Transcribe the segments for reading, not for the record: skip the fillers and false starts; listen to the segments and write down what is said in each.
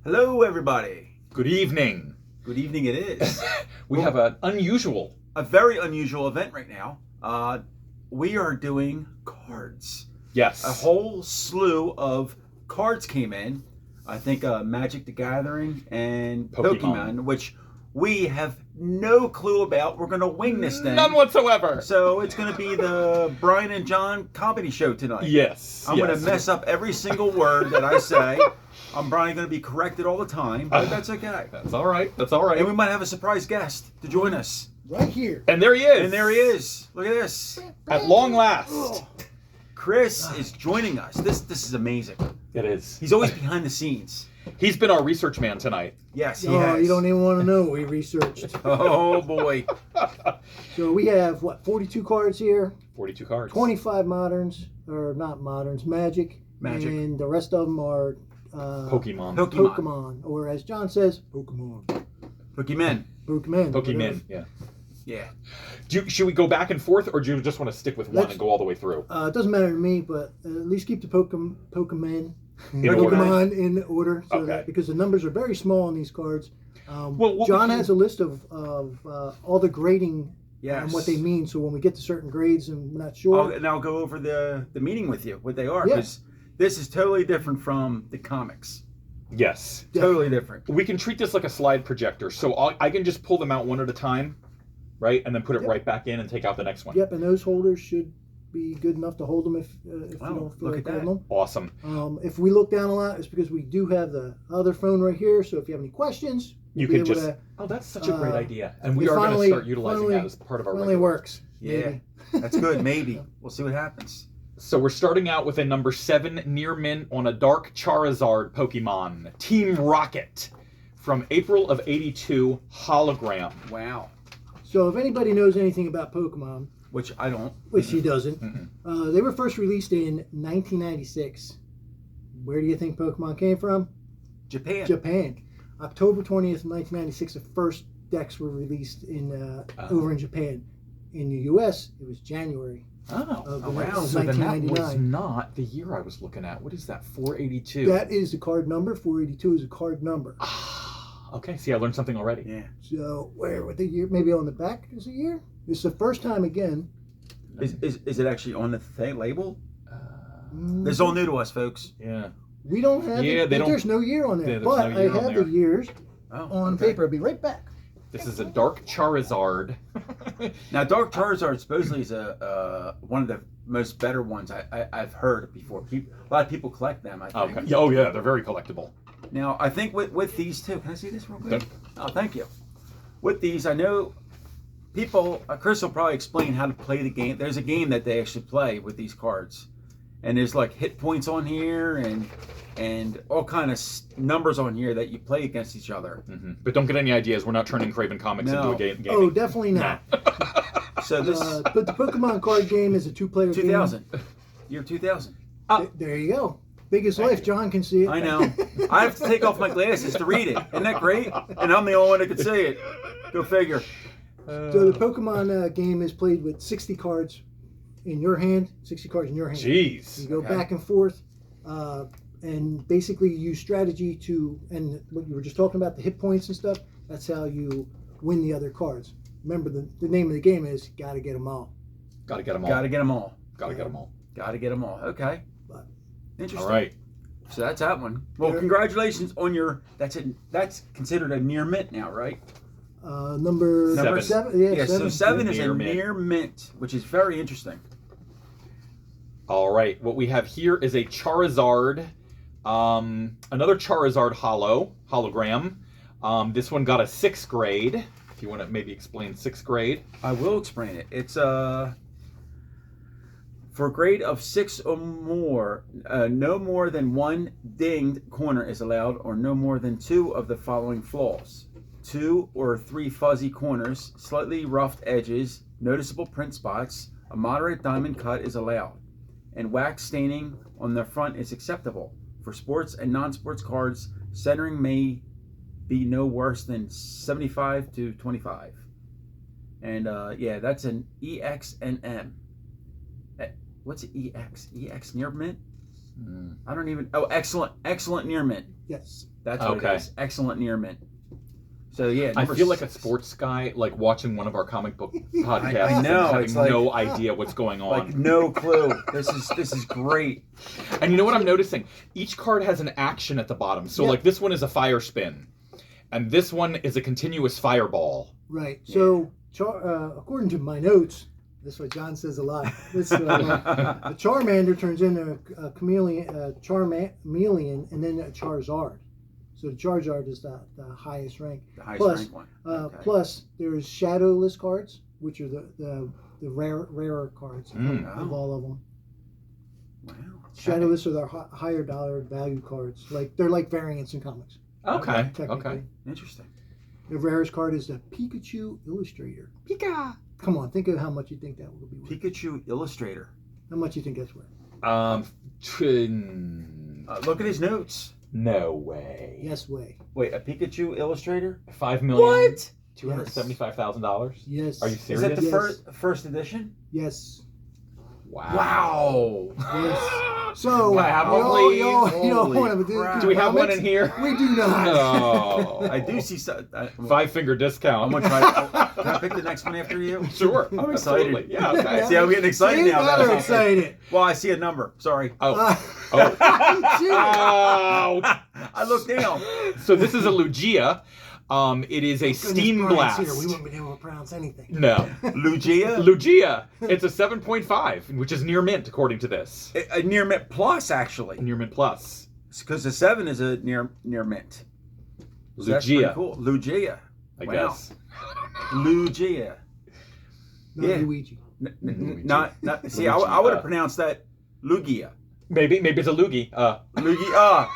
Hello, everybody. Good evening. Good evening. It is We have an unusual. a very unusual event right now. We are doing cards. Yes. A whole slew of cards came in. I think Magic the Gathering and Pokemon, which we have no clue about. We're going to wing this thing. None whatsoever. So it's going to be the Brian and John comedy show tonight. Yes. I'm going to mess up every single word that I say. I'm probably going to be corrected all the time, but that's okay. That's all right. That's all right. And we might have a surprise guest to join us. Right here. And there he is. And there he is. Look at this. At long last. Oh, Chris is joining us. This is amazing. It is. He's always behind the scenes. He's been our research man tonight. Yes, he oh, has. you don't even want to know what we researched. Oh boy. So we have, 42 cards here, 42 cards. 25 moderns, or not moderns, Magic. Magic. And the rest of them are Pokemon. Pokemon. Or as John says, Pokemon. Pokemon. Pokemon. Pokemon. Yeah. Yeah. Should we go back and forth, or do you just want to stick with one Let's- and go all the way through? It doesn't matter to me, but at least keep the Pokemon In order. Pokemon in order, so Okay. that, because the numbers are very small on these cards. Well, what John we can- has a list of all the grading Yes. and what they mean. So when we get to certain grades and we're not sure, And I'll go over the meaning with you, what they are, Yeah. because this is totally different from the comics. Yes. Totally different. We can treat this like a slide projector, so I can just pull them out one at a time, right, and then put it Yep. right back in and take out the next one. yep, and those holders should be good enough to hold them if you Wow, don't feel look like at holding them. Awesome. If we look down a lot, it's because we do have the other phone right here. So if you have any questions, You we'll can be able just. Oh, that's such a great uh, idea, and we it are going to finally- start utilizing finally- that as part of our. Finally regular- works. Yeah. Maybe. That's good. Maybe. We'll see what happens. So we're starting out with a number 7 near mint on a Dark Charizard Pokemon, Team Rocket, from April of '82, hologram. Wow. So if anybody knows anything about Pokemon, Which I don't. which he doesn't, Mm-mm. they were first released in 1996. Where do you think Pokemon came from? Japan. Japan. October 20th, 1996, the first decks were released in over in Japan. In the U.S., it was January. Oh, Of Oh, wow. so then that was 1999. not the year I was looking at. What is that? 482. That is the card number. 482 is a card number. Okay, see, I learned something already. Yeah. So where with the year? Maybe on the back is a year. It's the first time again. Is it actually on the thing label? Mm, This is all new to us, folks. Yeah. We don't have. Yeah, they don't- There's no year on there, there's but no I year on have there. the years Oh, on okay. paper. I'll be right back. This is a Dark Charizard. Now, Dark Charizard supposedly is one of the most better ones I've heard before. A lot of people collect them, I think. Okay. Yeah, oh, yeah, they're very collectible. Now, I think with these two, can I see this real quick? Yep. Oh, thank you. With these, I know people, Chris will probably explain how to play the game. There's a game that they actually play with these cards. And there's like hit points on here and all kind of numbers on here that you play against each other. Hmm. But don't get any ideas. We're not turning Craven Comics No. into a game. Oh, definitely not. So this But the Pokemon card game is a two-player game. 2000, year 2000. There you go. Biggest Thank life. you. John can see it. I know. I have to take off my glasses to read it. Isn't that great? And I'm the only one that can see it. Go figure. So the Pokemon game is played with 60 cards in your hand, 60 cards in your hand. Jeez. You go Okay. back and forth, and basically use strategy to, and what you were just talking about, the hit points and stuff, that's how you win the other cards. Remember, the name of the game is Gotta Get 'Em All. Gotta get them all. Got to get them all. Gotta get them all. Got to get them all. Okay. But- Interesting. All right. So that's that one. Well, There- congratulations on your. That's considered a near mint now, right? Number Seven. seven. Yeah, Yeah. So seven is Near a mint. near mint, which is very interesting. All right. What we have here is a Charizard, another Charizard hologram. This one got a 6th grade. If you want to maybe explain 6th grade. I will explain it. It's for a grade of 6 or more, no more than one dinged corner is allowed, or no more than 2 of the following flaws: 2 or 3 fuzzy corners, slightly roughed edges, noticeable print spots. A moderate diamond cut is allowed, and wax staining on the front is acceptable. For sports and non-sports cards, centering may be no worse than 75 to 25. And yeah, that's an EX and M. What's EX? EX near mint? I don't even. Oh, excellent near mint. Yes. That's what Okay. it is. Excellent near mint. So yeah, I number feel like a 6. sports guy, like watching one of our comic book podcasts I know, and having it's like- no idea what's going on. Like no clue. This is great. And you know what I'm noticing? Each card has an action at the bottom. So Yeah. like this one is a fire spin, and this one is a continuous fireball. Right. So, according to my notes, this is what John says a lot. This, a Charmander turns into a Charmeleon, and then a Charizard. So the Charizard is the highest rank. The highest Plus, rank one. Okay. Plus, there's shadowless cards, which are the rarer cards of all of them. Wow. Okay. Shadowless are the higher dollar value cards. Like they're like variants in comics. Okay. Technically. Okay. Interesting. The rarest card is the Pikachu Illustrator. Pika. Come on, think of how much you think that would be worth. Pikachu Illustrator. How much you think that's worth? Look at his notes. No way. Yes, way. Wait, a Pikachu Illustrator? $5 million. What? $275,000. Yes. Are you Is serious? that the Yes. first edition? Yes. Wow. Yes. So, Can I have one, you please? don't Holy want to crap. Do we have one in comics? here? We do not. No. I do see some. 5-finger I'm discount. gonna try. Can I pick the next one after you? Sure. I'm Absolutely. excited. Yeah. Okay. See, I'm getting excited See, now. now about they're something. excited. Well, I see a number. Sorry. Oh. Oh. Oh. I looked down. So this is a Lugia. It is a steam blast. Here. We wouldn't be able to pronounce anything. No. Lugia? Lugia. It's a 7.5, which is near mint according to this. A near mint plus, actually. Near mint plus. Because the 7 is a near mint. So that's pretty Lugia, cool. Lugia. I Wow. guess. Lugia. Not Yeah. Luigi. Not. See, I would have pronounced that Lugia. Maybe it's a Lugi. Lugia.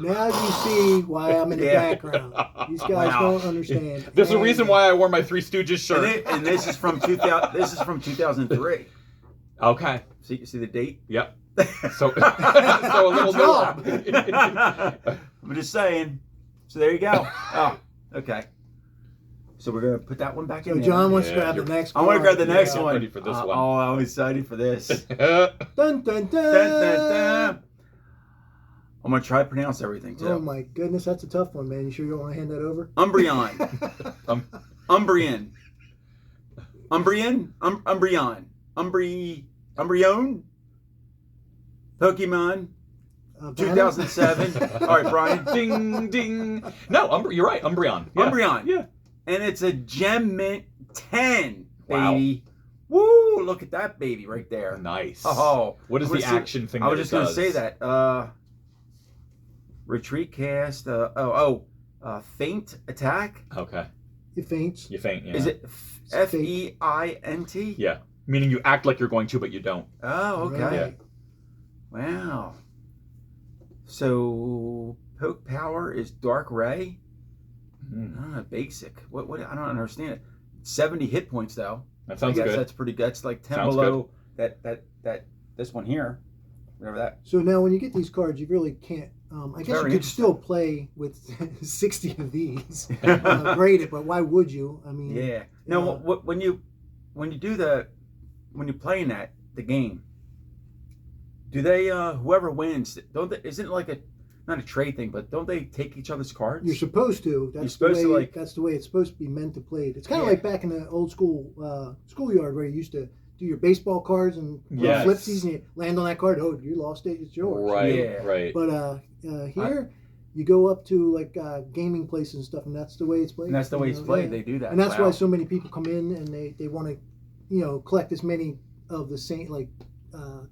Now you see why I'm in the Yeah. background. These guys Wow. don't understand. There's a reason why I wore my Three Stooges shirt. And this is from 2000. This is from 2003. Okay. See the date? Yep. So, so a little Job. I'm just saying. So there you go. Oh, okay. So we're gonna put that one back So in there. John wants to Yeah, grab the you're- next I want to grab the card. next Yeah, I'm one. ready for this one. Oh, I'm excited for this. Dun, dun, dun. Dun, dun, dun. I'm gonna try to pronounce everything too. Oh my goodness, that's a tough one, man. You sure you don't want to hand that over? Umbreon. Umbrian. Umbreon. Pokemon. 2007. All right, Brian. Ding ding. No, you're right. Umbreon. Yeah. Umbreon. Yeah. And it's a Gem Mint 10, Wow. baby. Woo! Look at that baby right there. Nice. Oh, What is I the wanna see- action thing? I was that just it gonna does? say that. Retreat cast. Feint attack. Okay. It faints. You faint. Yeah. Is it Feint? Yeah. Meaning you act like you're going to, but you don't. Oh, okay. Right. Wow. So poke power is Dark Ray. Basic. What? I don't understand it. 70 hit points though. That sounds I guess good. that's pretty good. That's like 10 Sounds below that this one here. Whatever that. So now when you get these cards, you really can't. I guess Very you could still play with 60 of these, grade it, but why would you? I mean, Yeah. Now, when you're playing the game, do they whoever wins? Don't they? Isn't it like not a trade thing, but don't they take each other's cards? you're supposed to. That's supposed the to, way. like- That's the way it's supposed to be meant to play. It's kind of Yeah. like back in the old school schoolyard where you used to do your baseball cards and Yes. flipsies, and you land on that card. Oh, you lost it. It's yours. Right. Yeah. Right. But here, you go up to like gaming places and stuff, and that's the way it's played. and that's the way it's played. They do that. And that's Wow. why so many people come in and they want to, collect as many of the same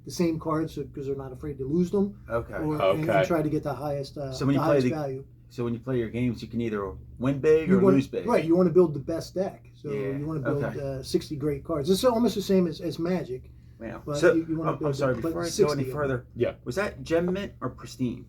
the same cards because they're not afraid to lose them, Okay. and Okay. try to get the highest So when you play highest the- value. So when you play your games, you can either win big or You want, lose big. right? You want to build the best deck, so Yeah, you want to build okay. 60 great cards. It's almost the same as Magic. Wow. But So you wanna I'm build sorry. it, but Before I go 60 any of them. further, Yeah. was that Gem Mint or Pristine?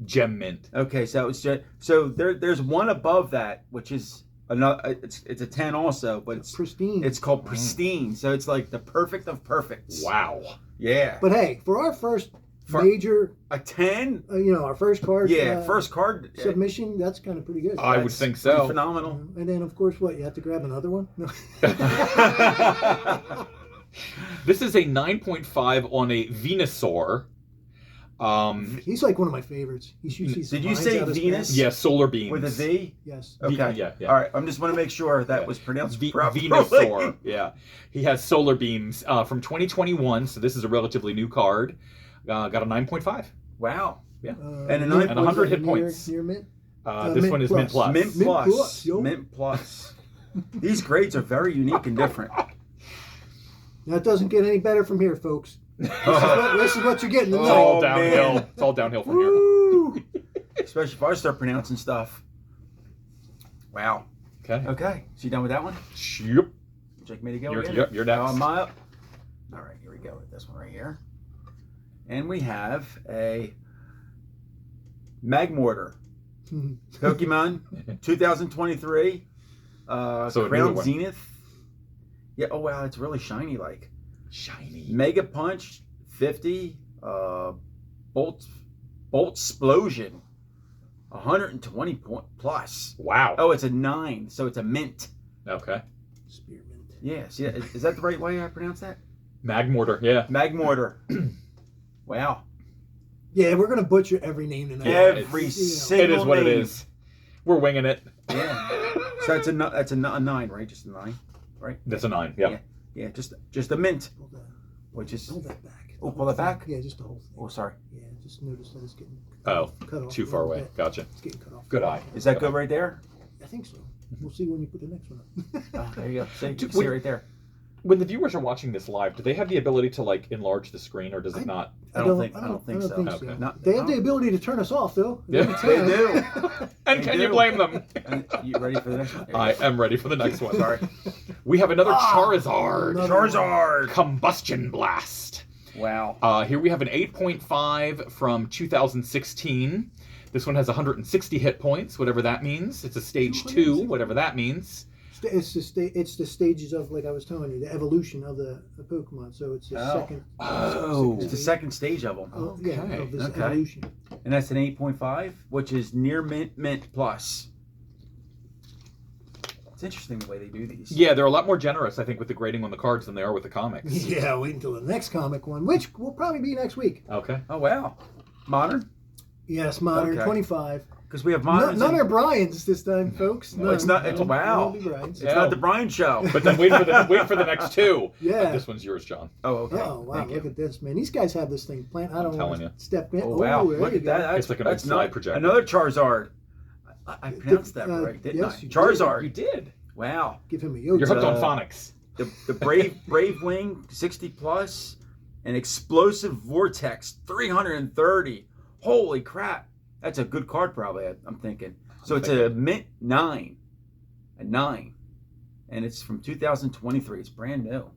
Gem mint. Okay, so it's just so there's one above that, which is another. It's a 10 also, but it's Pristine. called Pristine. So it's like the perfect of perfects. Wow. Yeah. But hey, for our first For- major, A 10. our first card, Yeah. First card. submission, that's kind of pretty good. I would That's think pretty so. Phenomenal. And then, of course, what? You have to grab another one? No. This is a 9.5 on a Venusaur. He's like one of my favorites. He shoots these Did you lines say out his Venus? pants. Yeah, solar beams. With a V? Yes. Okay. Yeah. All right. I just want to make sure that was pronounced properly. Venusaur. Yeah. He has solar beams from 2021, so this is a relatively new card. Got a 9.5. Wow. Yeah. And a mint- and 100 hit near- points. Near mint. This Mint one is Plus. Mint Plus. Mint Mint Plus. Plus, yo. Mint Plus. These grades are very unique and different. That doesn't get any better from here, folks. This is what you're getting It's tonight. all Oh, downhill. man. It's all downhill from here. Woo! Especially if I start pronouncing stuff. Wow. Okay. Okay. So you done with that one? Yep. Would you like me to go You're- again? yep, you're next. Am I up? All right, here we go with this one right here. And we have a Magmortar. Pokemon 2023. So a newer Crown one. Zenith. Yeah, oh wow, it's really shiny like. Shiny. Mega Punch 50. Bolt Explosion 120 point plus. Wow. Oh, it's a 9, so it's a mint. Okay. Spearmint. Yeah, see, is that the right way I pronounce that? Magmortar. Yeah. Magmortar. Wow. Yeah, we're gonna butcher every name tonight. Every It's, you know, single It is what it name. is. We're winging it. Yeah. So that's a 9, right? Just a 9, right? That's a 9. Yeah. Yeah, just a mint, Hold that, which is. hold that back. Oh, The pull whole that back? thing. Yeah, just the whole thing. Oh, sorry. Yeah, just notice that it's getting Oh, cut off. too a far little away. bit. Gotcha. It's getting cut off. Good eye. Is that good right there? I think so. We'll see when you put the next one up. Oh, there you go. See, you Dude, can see it right there. When the viewers are watching this live, do they have the ability to like enlarge the screen, or does it not? I don't think so. Okay. Not- They have the ability to turn us off, though. Yeah. They do. And They can you do. blame them? And you ready for the next one? There you I go. am ready for the next one. Sorry. We have another Ah, Charizard. another Charizard. Combustion Blast. Wow. Here we have an 8.5 from 2016. This one has 160 hit points, whatever that means. It's a stage 2, whatever that means. It's the stages of, like I was telling you, the evolution of the Pokemon. So it's the Oh. second. Oh. It's the second stage of them. Yeah, Okay, of this okay. evolution. And that's an 8.5, which is near mint plus. It's interesting the way they do these. Yeah, they're a lot more generous, I think, with the grading on the cards than they are with the comics. Yeah, wait until the next comic one, which will probably be next week. Okay. Oh wow. Modern? Yes, modern Okay. 25. Because we have moderns. None and- are Brian's this time, folks. No, it's not- it's- None wow. will be Brian's. It's not the Brian show. But then wait for the next two. Yeah. This one's yours, John. Oh, okay. Oh wow! Thank Look you. at this, man. These guys have this thing planned. I don't telling want you. to step in. Oh wow! there Look you at that. go. That's It's like an old that's slide not projector. another Charizard. I pronounced that right, didn't yes, I? you did. Charizard. You did. Wow. Give him a yo. You're hooked on Uh, phonics. The Brave Wing 60 plus, an Explosive Vortex 330. Holy crap! That's a good card, probably. I'm thinking. So it's a mint 9, a 9, and it's from 2023. It's brand new.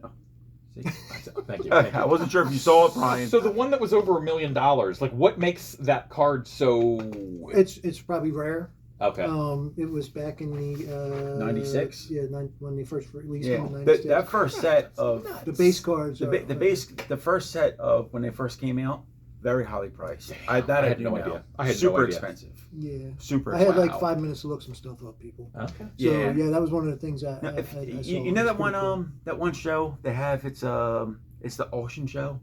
Oh, see? Thank you. I wasn't sure if you saw it, Brian. So the one that was over $1 million, like what makes that card so? It's probably rare. Okay. It was back in the 96? Yeah, when they first released Yeah, them in that 96. first set of The base cards. the first set of when they first came out, very highly priced. I had do no know. idea. I had no Super idea. expensive. Yeah. Super. I had like wow. 5 minutes to look some stuff up, people. Okay. So Yeah. yeah, that was one of the things I Now, if, saw. you know It's that pretty cool. that one show they have, it's the auction show.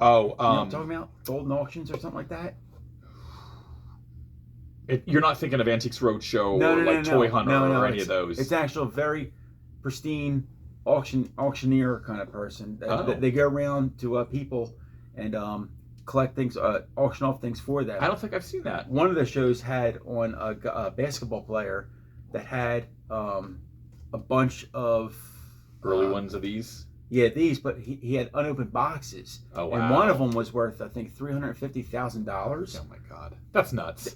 Oh, You know what I'm talking about? Golden auctions or something like that. you're not thinking of Antiques Roadshow No, or no, like no, Toy no. Hunter No, no, or any it's- of those. It's actual very pristine auctioneer kind of person. Oh. They go around to people and collect things, auction off things for them. I don't think I've seen that. One of the shows had on a basketball player that had a bunch of Early ones of these. Yeah, these, but he had unopened boxes. Oh wow. And one of them was worth, I think, $350,000. Oh my god, that's nuts.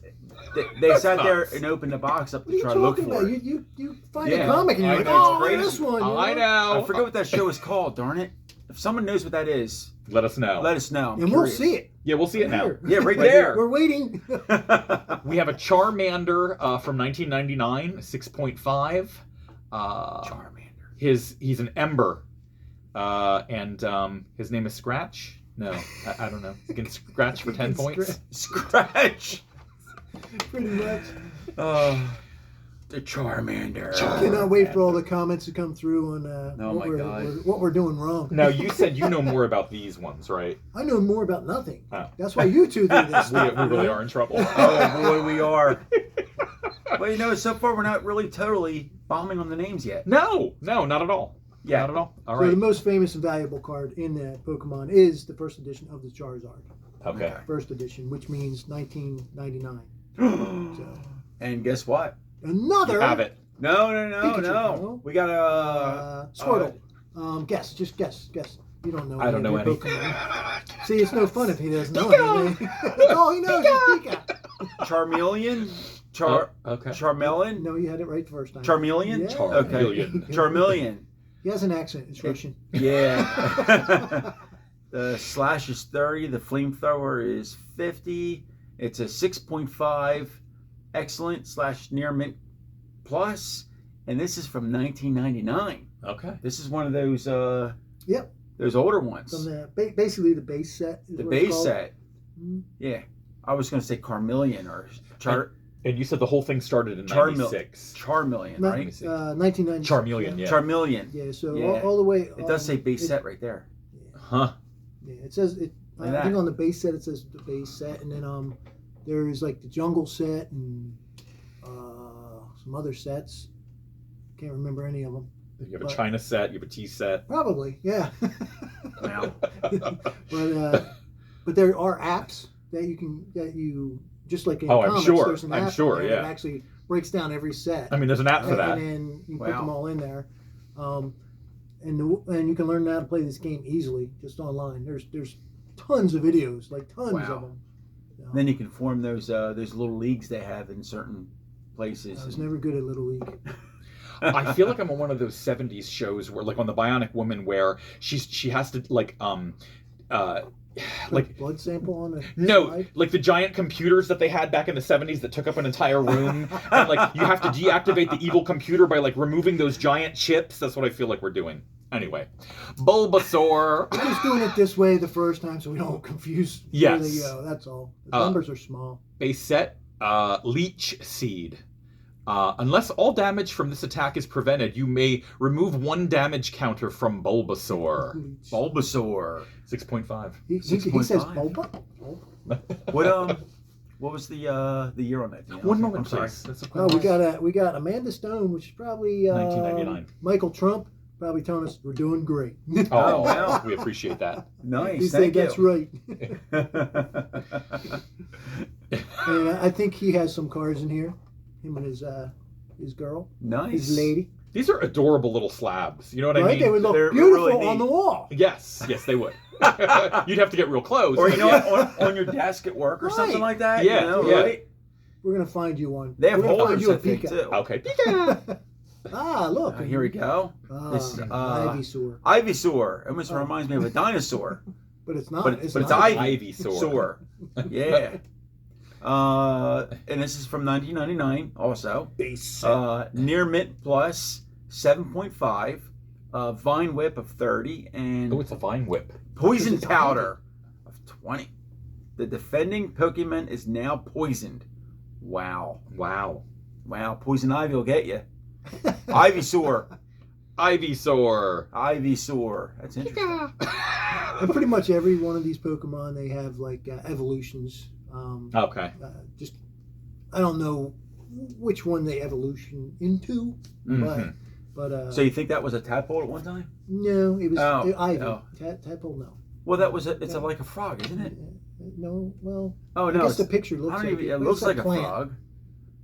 They That's sat there nuts. and opened the box up What are to you try to look talking for about? it. You find Yeah, a comic and you're I like, know, it's oh, crazy. this one. you I know? know. I forget what that show is called. Darn it! If someone knows what that is, Let us know. let us know. I'm And we'll curious. see it. Yeah, we'll see it now. Here. Yeah, right Right there. We're waiting. We have a Charmander from 1999, 6.5. Charmander. He's an Ember, and his name is Scratch. No, I don't know. You can scratch for 10 points. Scratch. Pretty much. The Charmander. Cannot wait for all the comments to come through on Oh my God. what we're doing wrong. Now, you said you know more about these ones, right? I know more about nothing. Oh. That's why you two do this. We really are in trouble. Oh boy, we are. Well, you know, so far we're not really totally bombing on the names yet. No, not at all. Yeah. Not at all. All So the right. most famous and valuable card in the Pokemon is the first edition of the Charizard. Okay. First edition, which means 1999. So And guess what? another. You have it. No. Pikachu. No. We got a Squirtle. Guess. Just guess. You don't know. I don't know any of anything. your Pokemon. See, it's no fun if he doesn't know anything. That's all he knows is Pika. Charmeleon. Okay. Charmelon. No, you had it right the first time. Charmeleon. Yeah. Okay. Charmeleon. Charmeleon. He has an accent. It's Russian. Yeah. The slash is 30. The flamethrower is 50. It's a 6.5 excellent / near mint plus, and this is from 1999. Okay. This is one of those Yep. those older ones. From the basically the base set. Is The what it's base called. set. Mhm. Yeah. I was going to say Carmeleon or And you said the whole thing started in Charmeleon. 96. Charmeleon, Ni- right? 1990. Charmeleon, yeah. Charmeleon. Yeah. So Yeah. all the way. It does say base it- set right there. Huh. Yeah, it says it. Like I that. think on the base set it says the base set, and then there's like the jungle set and some other sets. Can't remember any of them. You have a But- China set, you have a tea set. Probably, yeah. Wow. but there are apps that you just like in Oh, I'm comics. sure. There's an I'm app sure, there yeah. that actually breaks down every set. I mean, there's an app for that. And then you put Wow. them all in there. And you can learn how to play this game easily just online. There's tons of videos, like tons Wow. of them. Then you can form those little leagues they have in certain places. I was never good at Little League. I feel like I'm on one of those 70s shows where, like on the Bionic Woman, where she has to like Like blood sample on a no, slide? like the giant computers that they had back in the 70s that took up an entire room, and like you have to deactivate the evil computer by like removing those giant chips. That's what I feel like we're doing. Anyway, Bulbasaur. We're just doing it this way the first time so we don't confuse Yes. where they go. That's all. The Uh, numbers are small. Base set, Leech Seed. Unless all damage from this attack is prevented, you may remove 1 damage counter from Bulbasaur. Bulbasaur. 6.5. He says 6.5. Bulba? What was the year on that? Do you know? One moment, I'm sorry. please. That's okay. Oh, we got Amanda Stone, which is probably 1999. Michael Trump, probably telling us we're doing great. Oh, wow. We appreciate that. Nice. He said Thank you. that's right. And I think he has some cards in here. Him and his girl, Nice. his lady. These are adorable little slabs. You know what I Right? mean? They would look They're beautiful really on neat. the wall. Yes, they would. You'd have to get real close. Or you know what, on your desk at work or something Right. like that. Yeah, you know, yeah. right? We're gonna find you one. They have We're gonna find holders, you I a think, Pika. too. Okay. Look. Here we go. This is, Ivysaur. Ivysaur. It almost Oh. reminds me of a dinosaur. But it's not. but it's not. Ivysaur. Ivysaur. Yeah. And this is from 1999 also. Base Near Mint Plus, 7.5. Vine Whip of 30. And Oh, it's a Vine Whip. Poison Because it's Powder of 20. The defending Pokemon is now poisoned. Wow. Wow. Wow. Poison Ivy will get you. Ivysaur. Ivysaur. Ivysaur. That's interesting. And pretty much every one of these Pokemon, they have like evolutions. Okay. Just I don't know which one they evolution into, Mhm. but So you think that was a tadpole at one time? no, it was Oh, Ivy. oh. Tadpole, no. Well, that was it's like a frog, isn't it? No, well, Oh I no, guess the it's, picture I looks don't like even. it. It but looks it's like a plant. frog.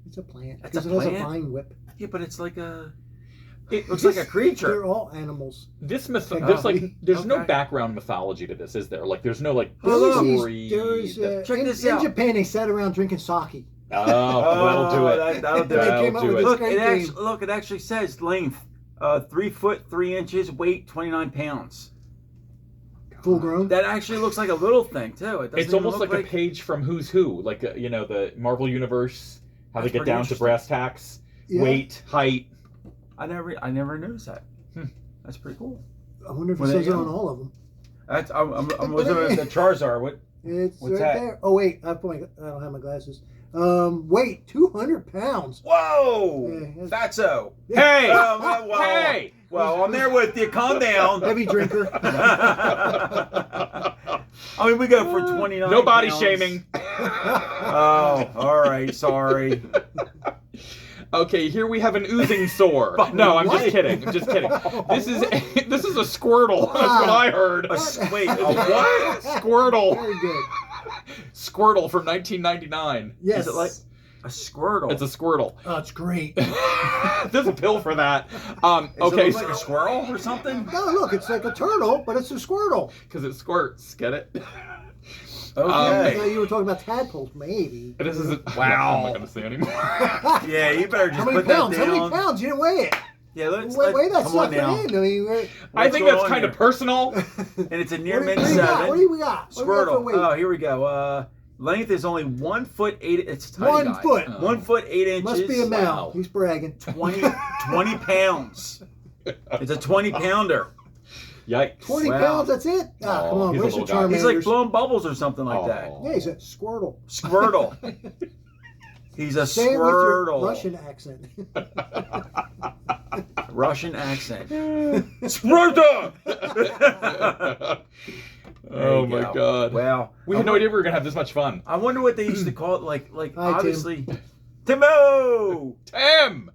It's a plant. It's a Because it has a plant? vine whip. Yeah, but it's like a. It Looks like a They're creature. all animals. This Technically. there's no Okay. background mythology to this, is there? Like there's no like Hold on. story. Check in, this in out. Japan, they sat around drinking sake. That'll do it. That'll do They it. came up do with it. this Look, great game. it actually says length, 3 foot 3 inches, weight 29 pounds. Full grown. That actually looks like a little thing too. It doesn't It's even almost look like a page from Who's Who, like the Marvel Universe, how That's they get pretty down to interesting. brass tacks, Yeah. weight, height. I never noticed that. Hmm. That's pretty cool. I wonder if it Well, there says you it go. on all of them. I'm looking at the Charizard. It's What's right that? there. Oh wait, I don't have my glasses. Weight 200 pounds. Whoa! Yeah, Fatso. Hey! Well, Hey! Well, I'm there with you. Calm down. Heavy drinker. I mean, we go for 29. No body pounds. shaming. Oh, all right. Sorry. Okay, here we have an oozing sore. No, I'm just kidding. I'm just kidding. This is a Squirtle. That's what I heard. Wait, a what? Squirtle. Very good. Squirtle from 1999. Yes. Is it like a Squirtle? It's a Squirtle. Oh, it's great. There's a pill for that. Does it Okay, look like a squirrel or something? No, look, it's like a turtle, but it's a squirtle. because it squirts. Get it? I Okay. thought you were talking about tadpoles, maybe. This is Wow. I'm not gonna say anymore. Yeah, you better just How many put that pounds? down. How many pounds? You didn't weigh it. Yeah, let's Weigh that come on sucker now. in. I mean, I think going that's on kind of here? personal. And it's a near what min do you got? 7. What do we got? What do we got for Squirtle. weight? Oh, here we go. Length is only 1 foot 8. It's a tiny 1 guy. foot. 1 foot 8 inches. Must be a male. Wow. He's bragging. 20 pounds. It's a 20 pounder. Yikes. 20 Wow. pounds, that's it? Ah, Oh, come on, he's a where's your little guy. Charmanders? He's like blowing bubbles or something like that. Oh. Yeah, he's a Squirtle. Squirtle. He's a Say it with your Squirtle. Russian accent. Russian accent. Squirtle! Oh my god. Wow. We had no idea we were gonna have this much fun. I wonder what they used to call it. Like Hi, Tim. obviously, Timo. Tim!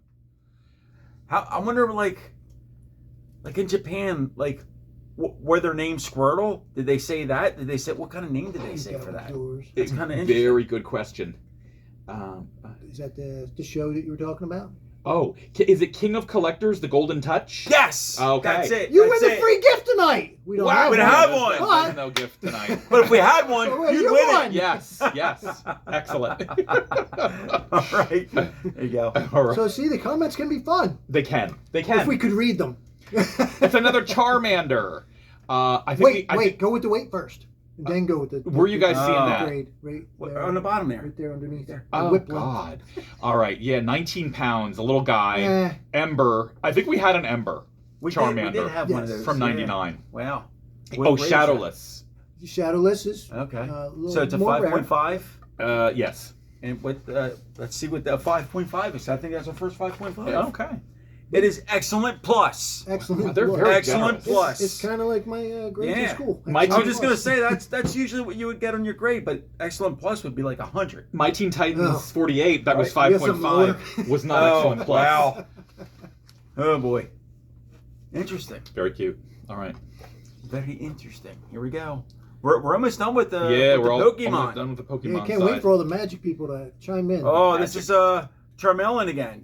I wonder, like in Japan, like, were their names Squirtle? Did they say that? Did they say what kind of name did they say for that? It's kind of interesting. Very good question. Is that the show that you were talking about? Oh, is it King of Collectors, The Golden Touch? Yes. Okay. That's it. You That's win the it. free gift tonight. We don't Wow, have we one. don't have one. What? No gift tonight. But if we had one, Oh, wait, you'd you win won. it. Yes, yes. Excellent. All right. There you go. All right. So see, the comments can be fun They can. if we could read them. It's another Charmander. I think Wait, I think, go with the weight first, and then go with the. Were you guys seeing that? Grade, right there, On the bottom there. right there underneath there. Oh Whip God! All right, yeah, 19 pounds, a little guy, Eh, Ember. I think we had an Ember We Charmander did have one of Yes. those from yeah. '99. Wow. Oh, What grade is that? Shadowless. Shadowless is Okay. a little So it's a more rare. 5.5. Yes. And with let's see what the 5.5 is. I think that's our first 5.5. Okay. It is excellent plus. Excellent. They're look. very Excellent generous. plus. It's kind of like my grade Yeah. in school. My I was team- just gonna say that's usually what you would get on your grade, but excellent plus would be like 100. My Teen Titans Oh. 48. That was Right, you got something 5.5. Was not excellent plus. Wow. Oh boy. Interesting. Very cute. All right. Very interesting. Here we go. We're almost done with the Yeah, with we're the all Pokemon. almost done with the Yeah, Pokemon can't side. wait for all the magic people to chime in. Oh, this is Charmeleon again.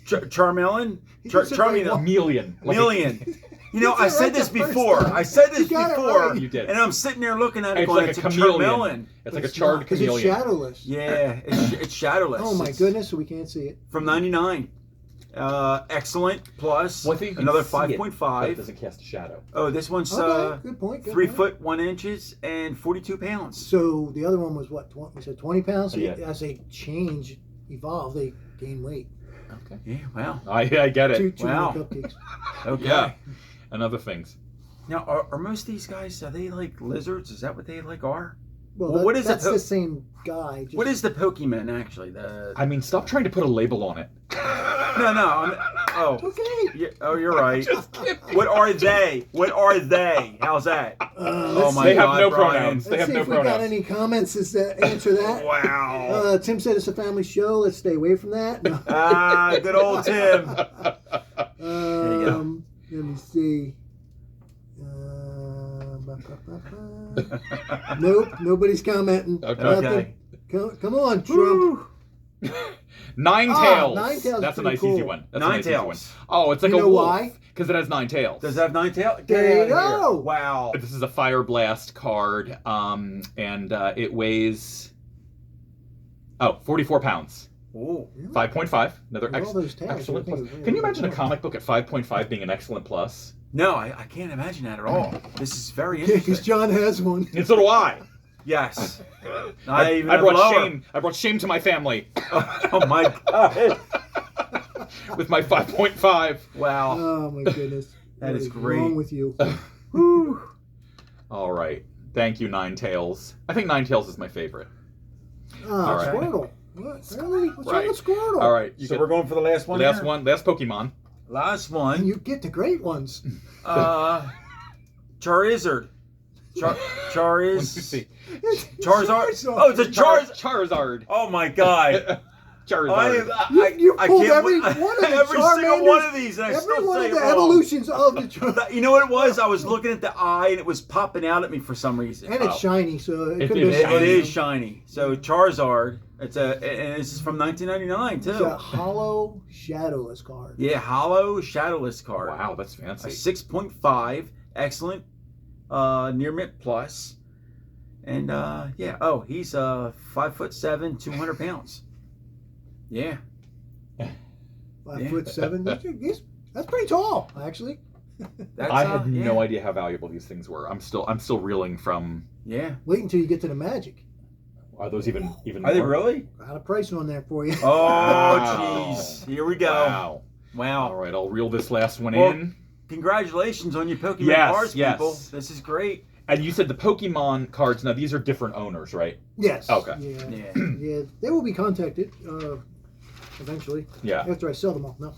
Charmeleon? He just said like Charmeleon. Chameleon. Like a- Million. You know, You I said said right this the first before. time. I said this You got it before. right. You did. And I'm sitting there looking at it It's going, like a it's chameleon. Charmeleon. It's like a charred because it's chameleon. shadowless. Yeah, it's shadowless. Oh my It's goodness, so we can't see it. From 99. Excellent plus Well, I think you can another see it, but it 5.5. doesn't cast a shadow. Oh, this one's Okay, good point. Good 3 point. foot 1 inches and 42 pounds. So the other one was what? We said 20 pounds. So Yeah. as they change, evolve, they gain weight. Okay. Yeah, wow. I get it. Two Wow. many cupcakes. Okay. Yeah. And other things. Now, are most of these guys, are they like lizards? Is that what they like are? Well, Well, what is that's it? the same guy. Just, What is the Pokemon actually? I mean, stop trying to put a label on it. Oh, Okay. yeah, oh, you're right. Just kidding. What are they? What are they? How's that? Let's Oh my They God, have no Brian. pronouns. They Let's have see no if we got pronouns. any comments to answer that. Wow. Tim said it's a family show. Let's stay away from that. No. Ah, good old Tim. you go. Let me see. Nope, nobody's commenting. Okay. Okay. Come on, Trump. Ninetales. Ninetales That's a is nice pretty easy cool. one. That's a nice easy one. Ninetales. Oh, it's like You a know wolf. why? Because it has 9 tails. Does it have 9 tails? There you go. Wow. This is a Fire Blast card, and it weighs 44 pounds. Ooh. 5.5. Another With all those tags, excellent I plus. think it's Can you imagine a really comic book at 5.5 being an excellent plus? No, I can't imagine that at all. This is very Yeah, because interesting. John has one. And so do I. Yes. I even brought lower. shame. I brought shame to my family Oh my God. with my 5.5. Wow. Oh my goodness. That What is is great. wrong with you? Whew. All right. Thank you, Ninetales. I think Ninetales is my favorite. Ah, All right. Squirtle. What? Really? What's Right. wrong with Squirtle? All right, So we're going for the last one. last here? one, last Pokemon. Last And one. you get the great ones. Charizard. Let me Chariz. see. Charizard. Oh, it's a Charizard. Charizard. Oh my God. Charizard. You I pulled can't every believe- one of the every single Charmanders, one of these, and I Every still one say of it the wrong. evolutions of the Charmander. You know what it was? I was looking at the eye, and it was popping out at me for some reason. And it's Oh. shiny, so it It could is be It, shiny. it is shiny. So Charizard. It's and this is from 1999 It's a too. hollow, shadowless card. Yeah, hollow, shadowless card. Wow, that's A fancy. 6.5, excellent, near mint plus, and yeah. Oh, he's 5'7", 200 pounds. Yeah, 5'7". That's pretty tall, actually. that's, I had yeah. no idea how valuable these things were. I'm still reeling from. Yeah, Wait until you get to the Magic. Are those even are they more? really? Got a price on there for you. Oh, Wow. jeez. Here we go. Wow. Wow. All right, I'll reel this last one Well, in. Congratulations on your Pokemon Yes, cards, yes. people. This is great. And you said the Pokemon cards. Now these are different owners, right? Yes. Okay. Yeah. Yeah. Yeah. They will be contacted eventually Yeah. after I sell them all. No.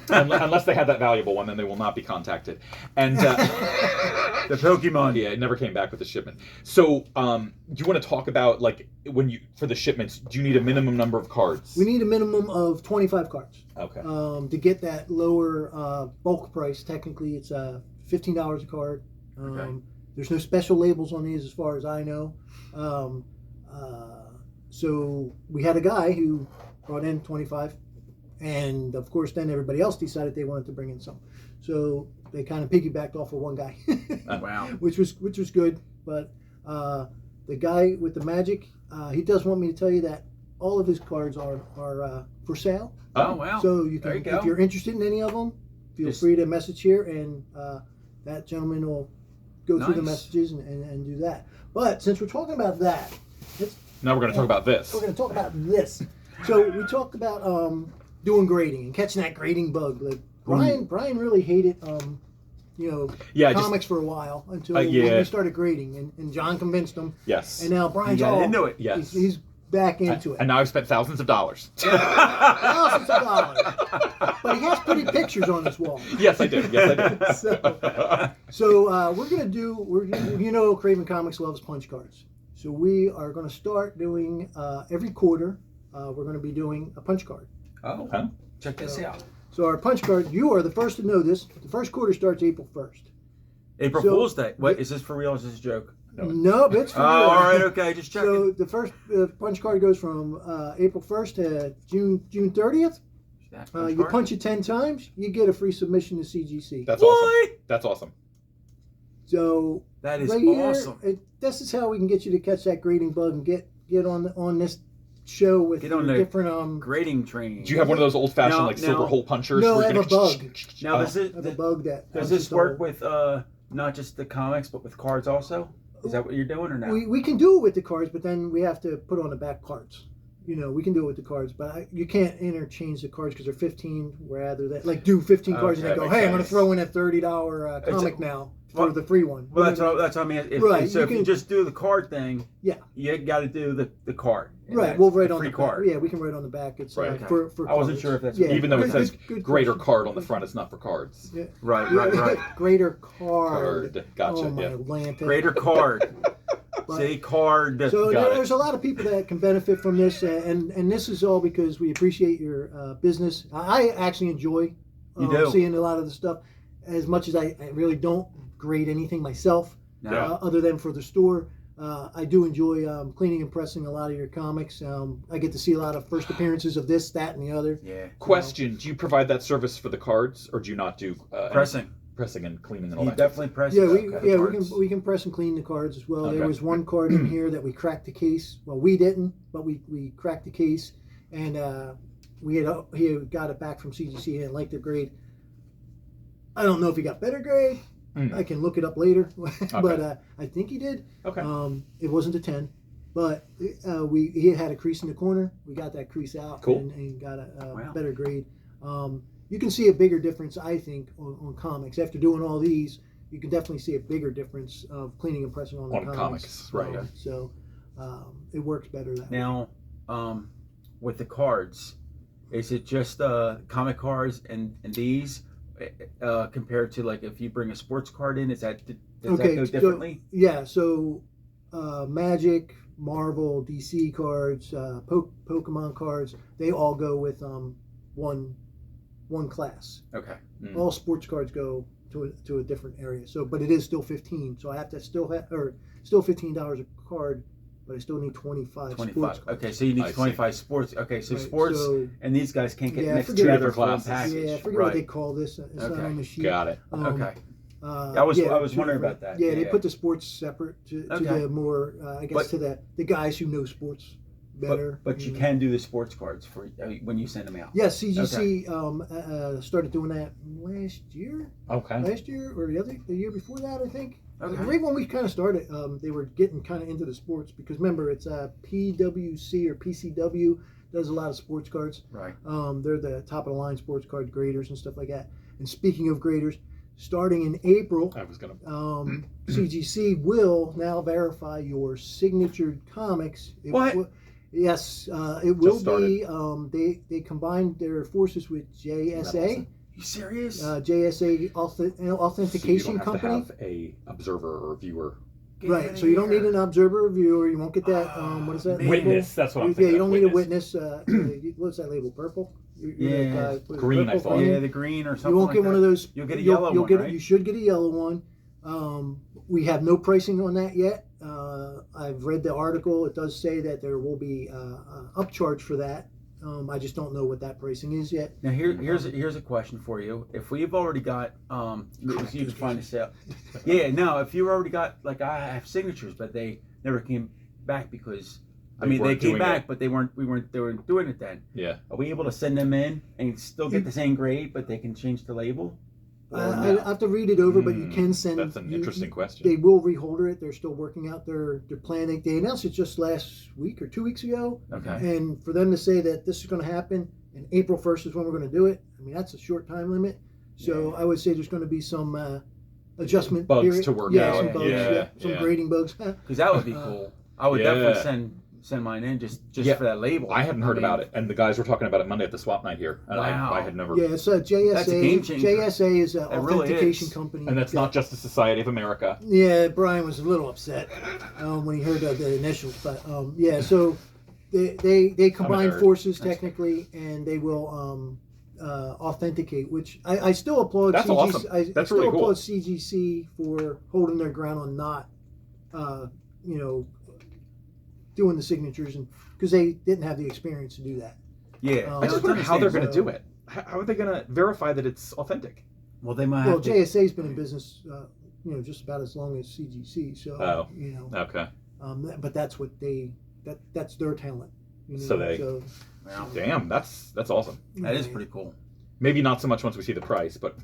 Unless they had that valuable one, then they will not be contacted. And The Pokemon. yeah, it never came back with the shipment. So, do you want to talk about like when you for the shipments? Do you need a minimum number of cards? We need a minimum of 25 cards Okay. to get that lower bulk price. Technically, it's $15 a card. Okay. There's no special labels on these, as far as I know. So we had a guy who brought in 25, and of course, then everybody else decided they wanted to bring in some. So they kind of piggybacked off of one guy, Wow. which was good. But the guy with the Magic, he does want me to tell you that all of his cards are for sale. Oh, wow. So you There can, you go. if you're interested in any of them, feel Just- free to message here, and that gentleman will go through the Nice. messages and do that. But since we're talking about that, Now we're going to talk about this. we're going to talk about this. So we talked about doing grading and catching that grading bug. Like Brian really hated Yeah. comics for a while until yeah. we started grading, and John convinced him, Yes. and now You Brian's got all into it. Yes. He's back into it. And now I've spent thousands of dollars. Thousands of dollars. But he has pretty pictures on his wall. Yes, I do. Yes, I do. So we're gonna Craven Comics loves punch cards. So we are gonna start doing every quarter. We're gonna be doing a punch card. Oh, Huh? check this out. So our punch card, you are the first to know this. The first quarter starts April 1st. April So- Fool's Day. What is this for real? Or is this a joke? No, it's for Oh, real. all right, okay, just checking. So the first punch card goes from April 1st to June 30th. That You card? punch it 10 times, you get a free submission to CGC. That's awesome. What? That's awesome. So That is right here, awesome. this is how we can get you to catch that grading bug and get on this show with Get on your the different Grading training. Do you have one of those old-fashioned No, like no. silver hole punchers? No, where I you're have a gonna- bug. Now Oh. does it I have a bug that does punches this the work hole. with not just the comics but with cards also? Is that what you're doing or not? We can do it with the cards, but then we have to put on the back cards. We can do it with the cards, but you can't interchange the cards because they're 15 rather than do 15 cards and Okay, then go, makes hey, I'm going to sense. throw in a $30 It's comic a- now for well- the free one. Well, that's what I mean. Right, So you if you can- just do the card thing, Yeah. you got to do the card. And Right, that's we'll write the on free the card. Yeah, we can write on the back. It's Right, for I wasn't cards. sure if that's Yeah, Even though it good- says good greater question. card on the front, it's not for cards. Yeah. Right, right. Greater card. Card. Gotcha. Oh my Yeah. Lanta. Greater card. But- Say card. So Got there's a lot of people that can benefit from this, and this is all because we appreciate your business. I actually enjoy You do. seeing a lot of the stuff, as much as I really don't grade anything myself, No. Yeah. other than for the store. I do enjoy cleaning and pressing a lot of your comics. I get to see a lot of first appearances of this, that, and the other. Yeah. Question: do you provide that service for the cards, or do you not do any Pressing. and cleaning and all You that? definitely press. Yeah, the we cards. can press and clean the cards as well. Okay. There was one card in here that we cracked the case. Well, we didn't, but we cracked the case, and he had got it back from CGC and didn't like the grade. I don't know if he got better grade. Mm. I can look it up later, but I think he did. Okay. It wasn't a 10, but he had a crease in the corner. We got that crease out Cool. and got a Wow. better grade. You can see a bigger difference, I think, on comics after doing all these. you can definitely see a bigger difference of cleaning and pressing on the On comics, right. So it works better that way. Now, with the cards, is it just comic cards and these compared to like if you bring a sports card in? Does that go differently? Yeah, so Magic, Marvel, DC cards, Pokemon cards, they all go with one class. Okay. All sports cards go to a different area. So, but it is still 15. So I have to still $15 a card, but I still need 25 sports 25. cards. Okay, so you need I see. 25 sports. Okay, so Right, sports so- and these guys can't get Yeah, I next forget to what their the full classes. package. Yeah, I forget right. what they call this. It's not Okay. on the sheet. Got it. Okay. I was wondering about that. Yeah, they Yeah. put the sports separate to Okay. the more, I guess, But- to the guys who know sports better. But you can do the sports cards for when you send them out. Yes, CGC started doing that last year Okay. or the year before that, I think. Okay. Right when we kind of started, they were getting kind of into the sports because remember it's PWC or PCW does a lot of sports cards. Right. They're the top of the line sports card graders and stuff like that. And speaking of graders, starting in April, I was gonna. CGC will now verify your signatured comics. What? Yes, it will started. be. They combined their forces with JSA. You serious? JSA authentication so you don't company. have to have a observer or viewer. Get Right, outta so you don't need here. an observer or viewer. You won't get that. What is that? Man. label? Witness. That's what I'm Yeah, thinking. you don't need a Witness. witness. What's that label? Purple. Yeah, green, I thought. Yeah, the green or something. You won't like get one that. of those. You'll get a yellow one, right? You should get a yellow one. We have no pricing on that yet. I've read the article. It does say that there will be upcharge for that. I just don't know what that pricing is yet. Now here's a question for you. If we've already got you can find this out. Yeah, no. If you already got like I have signatures, but they never came back because they weren't came doing back, it. but they weren't doing it then. Yeah. Are we able to send them in and still get the same grade, but they can change the label? Or I no? have to read it over, but you can send. That's an interesting question. They will reholder it. They're still working out their planning. They announced it just last week or 2 weeks ago. Okay. And for them to say that this is going to happen and April 1st is when we're going to do it, I mean, that's a short time limit. So Yeah. I would say there's going to be some adjustment Bugs period. to work yeah, out. Some bugs, Yeah, some yeah. grading bugs. Because that would be cool. I would Yeah. definitely send mine in just Yeah. for that label. I hadn't heard mean, about it, and the guys were talking about it Monday at the swap night here, and Wow. I had never. Yeah, it's a JSA. That's a game changer. JSA is an It really authentication is. company. And that's not just the Society of America. Yeah, Brian was a little upset when he heard the initials, but yeah. So they combine nerd. forces technically, and they will authenticate. Which I still applaud. That's CGC, awesome. I That's still really cool. applaud CGC for holding their ground on not, doing the signatures, and because they didn't have the experience to do that. Yeah. I just it's wonder how they're going to so- do it. How are they going to verify that it's authentic? Well, they might Well, have to. JSA's been in business, just about as long as CGC. So Oh. Okay. but that's what that's their talent. So they- Wow. Damn, that's awesome. That is pretty cool. Maybe not so much once we see the price, but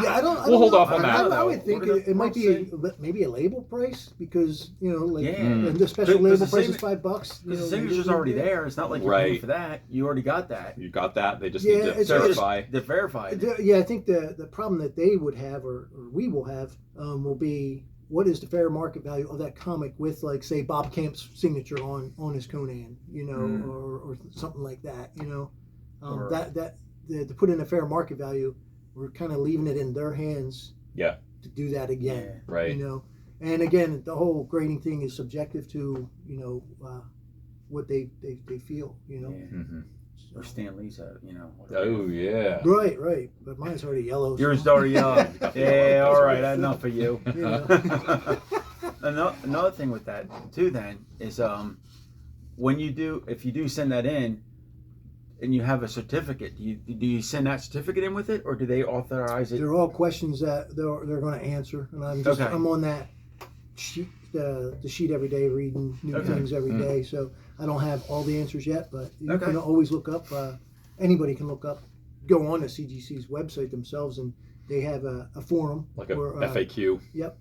Yeah, I don't. We'll hold know. off on that. I would think We're gonna- it might be we'll maybe a label price because like Yeah. and the special Because label the price is signa- $5. Because the signature's already there. It's not like you're paying Right. for that. You already got that. you got that. They just Yeah, need to it's just- verify. They're verified. Yeah, I think the problem that they would have or we will have will be what is the fair market value of that comic with like say Bob Camp's signature on his Conan, or something like that, Or- to put in a fair market value, we're kind of leaving it in their hands. Yeah. To do that again. Yeah. Right. And again, the whole grading thing is subjective to what they feel. Yeah. Mhm. So- Or Stan Lee's, whatever. Oh yeah. Right. But mine's already yellow. Yours is so- already yellow. Yeah, all right. Enough of you. Yeah. Another thing with that too, then, is if you do send that in, and you have a certificate, do you send that certificate in with it, or do they authorize it? They're all questions that they're going to answer, and Okay. I'm on that sheet, the sheet every day, reading new Okay. things every day. So I don't have all the answers yet, but you Okay. can always look up. Anybody can look up, go on to CGC's website themselves, and they have a forum Like a or, FAQ. Yep.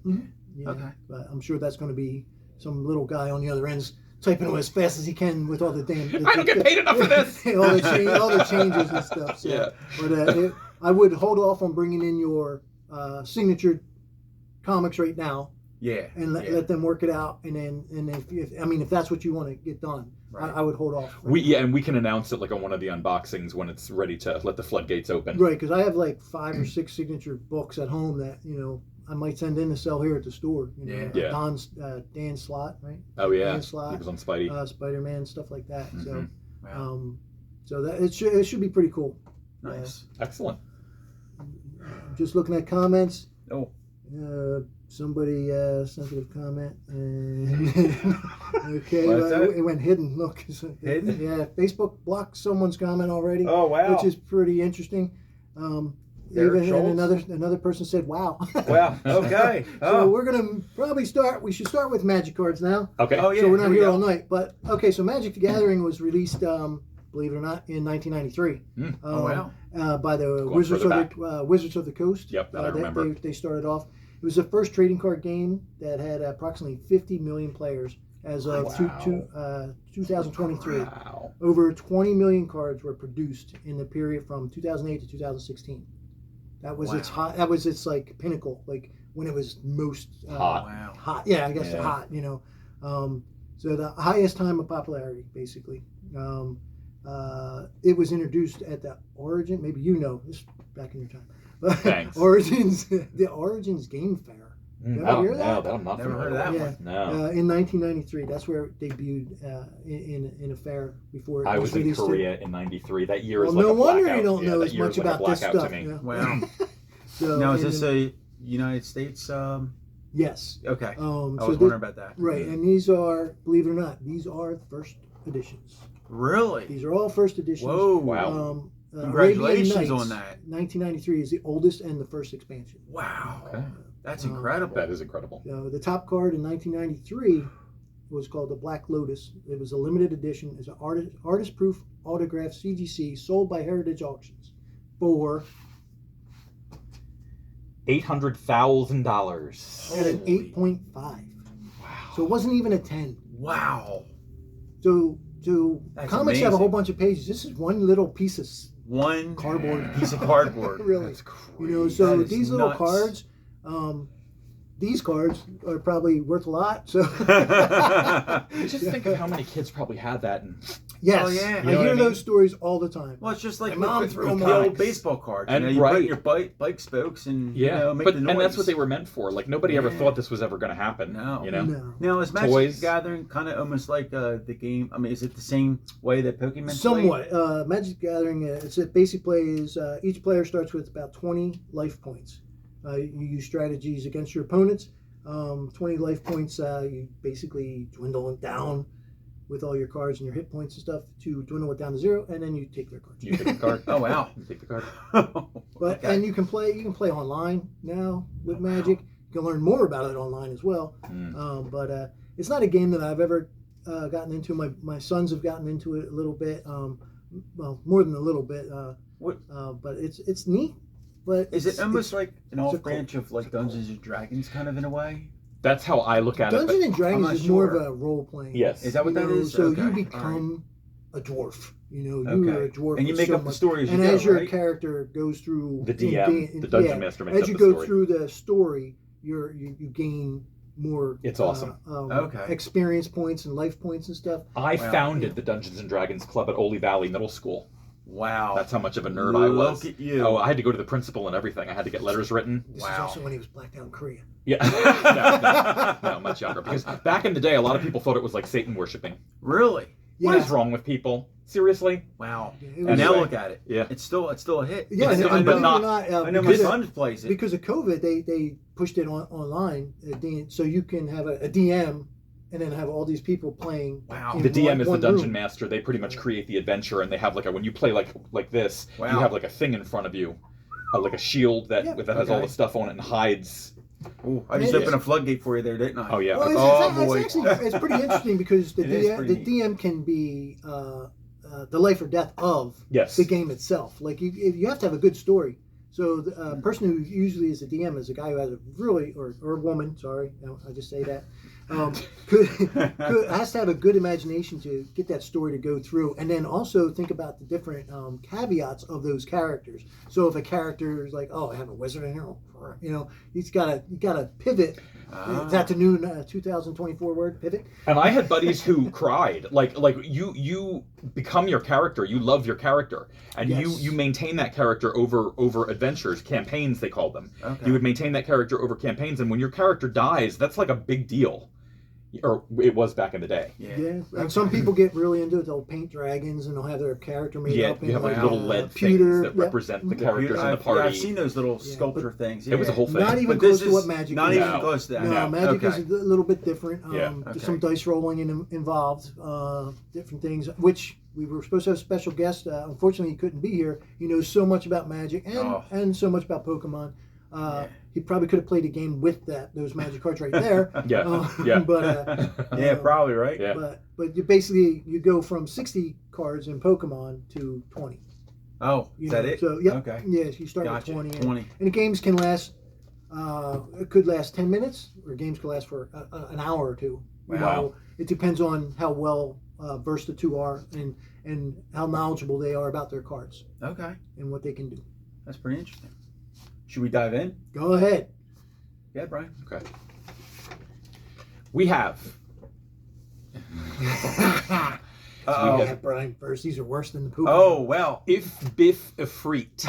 Yeah. Okay. But I'm sure that's going to be some little guy on the other end's typing away as fast as he can with all the damn. I don't get paid enough for this. all the changes and stuff. So. Yeah. But I would hold off on bringing in your signature comics right now Yeah. and let them work it out. And then if that's what you want to get done, Right. I would hold off. And we can announce it like on one of the unboxings when it's ready to let the floodgates open. Right, because I have like 5 or 6 signature books at home that I might send in to sell here at the store. Yeah. Dan Slott, right? Oh yeah, Dan Slott, he was on Spidey. Spider-Man, stuff like that. Mhm. Wow. So that it should be pretty cool. Nice. Excellent. Just looking at comments. Oh. Somebody sensitive comment. Okay, What's that? it went hidden. Look, Hidden? Yeah, Facebook blocked someone's comment already. Oh wow. Which is pretty interesting. Eric And Schultz? another person said, "Wow." Wow. Okay. So Oh. we're gonna probably start. We should start with Magic cards now. Okay. Oh yeah. So we're not we here go. all night. But okay, so Magic the Gathering was released, believe it or not, in 1993. Oh wow. By the Going Wizards further of the Wizards of the Coast. Yep, that I remember. They started off. It was the first trading card game that had approximately 50 million players as of Wow. 2023. Wow. Over 20 million cards were produced in the period from 2008 to 2016. That was its Wow. hot. That was its like pinnacle, like when it was most Hot. Wow. hot. Yeah, I guess Yeah. hot. So the highest time of popularity, basically. It was introduced at the Origin. Maybe this back in your time. Thanks. The Origins Game Fair. You ever hear that? I'm not Never familiar heard of with that No. In 1993. That's where it debuted in a fair before it I was in released. Korea in '93. That year is Well, like no a wonder blackout. you don't know that as year much is like a about this blackout stuff. to me. Yeah. Wow. So, Now is and this then- a United States? Yes. Okay. I So was wondering about that. right, and these are, believe it or not, these are first editions. Really? These are all first editions. Whoa. Wow. Congratulations Arabian Nights, on that. 1993 is the oldest and the first expansion. Wow. Okay. That's Um, incredible. That is incredible. The top card in 1993 was called the Black Lotus. It was a limited edition. It's an artist-proof autograph CGC sold by Heritage Auctions for $800,000. at an Holy- 8.5. Wow. So it wasn't even a 10. Wow. So That's comics have a amazing. whole bunch of pages. This is one little piece of One cardboard. piece of cardboard. Really. That's crazy. So That is these little nuts. cards, these cards are probably worth a lot. So Just think of how many kids probably had that. And yes, Oh, yeah. I You know what hear I mean? those stories all the time. Well, it's just like My mom with threw the them old out. baseball cards. And you right. put your bike spokes and make but the noise. and that's what they were meant for. Like nobody ever Yeah. thought this was ever going to happen. No. You know. No. Now is Magic Toys. the Gathering kind of almost like the game? I mean, is it the same way that Pokemon? played? Somewhat. Magic the Gathering, it's a basic play is each player starts with about 20 life points. You use strategies against your opponents. 20 life points, you basically dwindle it down with all your cards and your hit points and stuff to dwindle it down to 0, and then you take their cards. You take the card. Oh wow. You take the card. But Okay. and you can play online now with Magic. You can learn more about it online as well. Mm. But it's not a game that I've ever gotten into. My sons have gotten into it a little bit. Well, more than a little bit. But it's neat. But Is it almost like an it's a off branch of like Dungeons and Dragons, kind of in a way? That's how I look at Dungeons it. and I'm Dragons not is more of sure. a role playing. Yes. Is that what that is? So Okay, you all become a dwarf. You are Okay. a dwarf, And you with make so up the much- story as you and go, as your right? character goes through The DM, the dungeon master makes as up you the go story. through the story, you gain more. It's awesome. Okay. Experience points and life points and stuff. I Wow. founded the Dungeons and Dragons Club at Ole Valley Middle School. Wow. That's how much of a nerd I was. Look at you. Oh, I had to go to the principal and everything. I had to get letters written. This Wow. is also when he was blacked out in Korea. Yeah. no, much younger. Because back in the day, a lot of people thought it was like Satan worshiping. Really? What is wrong with people? Seriously? Wow. Yeah, it And was now like- look at it. Yeah. It's still a hit. Yeah, It's and, still- and but believe it or not- not, I know my because, son plays it. because of COVID, they pushed it online, so you can have a DM and then have all these people playing. Wow. in The DM is the one dungeon room. master. They pretty much create the adventure, and they have like when you play like this, Wow. you have like a thing in front of you, like a shield that Yeah. that has all Okay. the stuff on it and hides. Ooh, I just Yeah. opened a floodgate for you there, didn't I? Oh yeah. Well, it's, Oh, it's, boy. it's pretty interesting because the It is pretty neat. DM can be the life or death of Yes. the game itself. Like you have to have a good story. So the person who usually is the DM is a guy who has a really or a woman. Sorry, I just say that Has to have a good imagination to get that story to go through, and then also think about the different caveats of those characters. So if a character is like, "Oh, I have a wizard in here," you know, you gotta pivot. Is that the new 2024 word, pivot? And I had buddies who cried. Like you become your character. You love your character, and Yes. you maintain that character over adventures, campaigns they call them. Okay. You would maintain that character over campaigns, and when your character dies, that's like a big deal. Or it was back in the day. Yeah, and some people get really into it. They'll paint dragons and they'll have their character made Yeah, up. you have like wow. little lead pewter, things that represent the characters in the I've party. seen those little Yeah, sculpture things. It was a whole thing. Not even But this close to is what Magic not is. even No. close to that. No, No. Magic Okay. is a little bit different. Yeah. There's Okay. some dice rolling involved, different things, which we were supposed to have a special guest. Unfortunately, he couldn't be here. He knows so much about Magic and so much about Pokemon. He probably could have played a game with those Magic cards right there. Yeah, yeah. But Yeah, probably right. Yeah. but you go from 60 cards in Pokemon to 20. Oh, You is that know, it? So yeah, Okay. yes, you start Gotcha. with 20, 20. and the games can last. It could last 10 minutes, or games could last for an hour or two. You Wow. know, it depends on how well versed the two are and how knowledgeable they are about their cards Okay. and what they can do. That's pretty interesting. Should we dive in? Go ahead. Yeah, Brian. Okay. We have. Uh-oh. Yeah, Brian first. These are worse than the poop. Oh, well. If Biff Ifrit. Say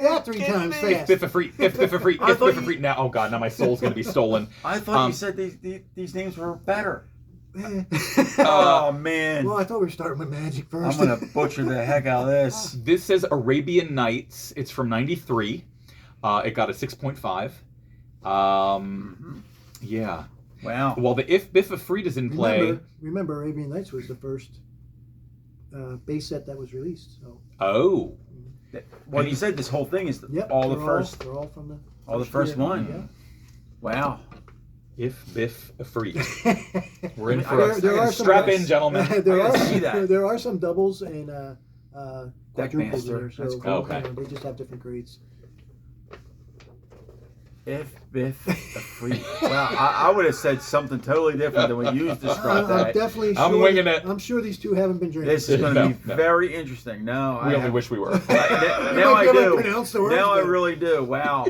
that 3 times me? If fast. Biff Ifrit. If Biff Ifrit. I If thought Biff you- Ifrit. Now, oh god, now my soul's gonna be stolen. I thought Um, you said these names were better. Eh. Oh, man. Well, I thought we were starting with Magic I'm first. going to butcher the heck out of this. This says Arabian Nights. It's from '93. It got a 6.5. Yeah. Wow. Well, the If Biff Ifrit is in play. Remember, Arabian Nights was the first base set that was released. So, Oh. Well, you said this whole thing is yep, all the they're first, They're all from the all the first year. one. Wow. If Biff Ifrit. Yeah. We're in I for gotta- a there are some strap doubles. in, gentlemen. there I are gotta see that. there are some doubles and quadruples Deckmaster. there. So That's cool. Okay. they just have different grades. If Biff Free. Wow. I would have said something totally different than what you described I'm that. definitely I'm sure, winging it. I'm sure these two haven't been drinking. This is going to No, be no. very interesting. No, We I only wish we were. now I might be able to do. pronounce the words Now I better. really do. Wow.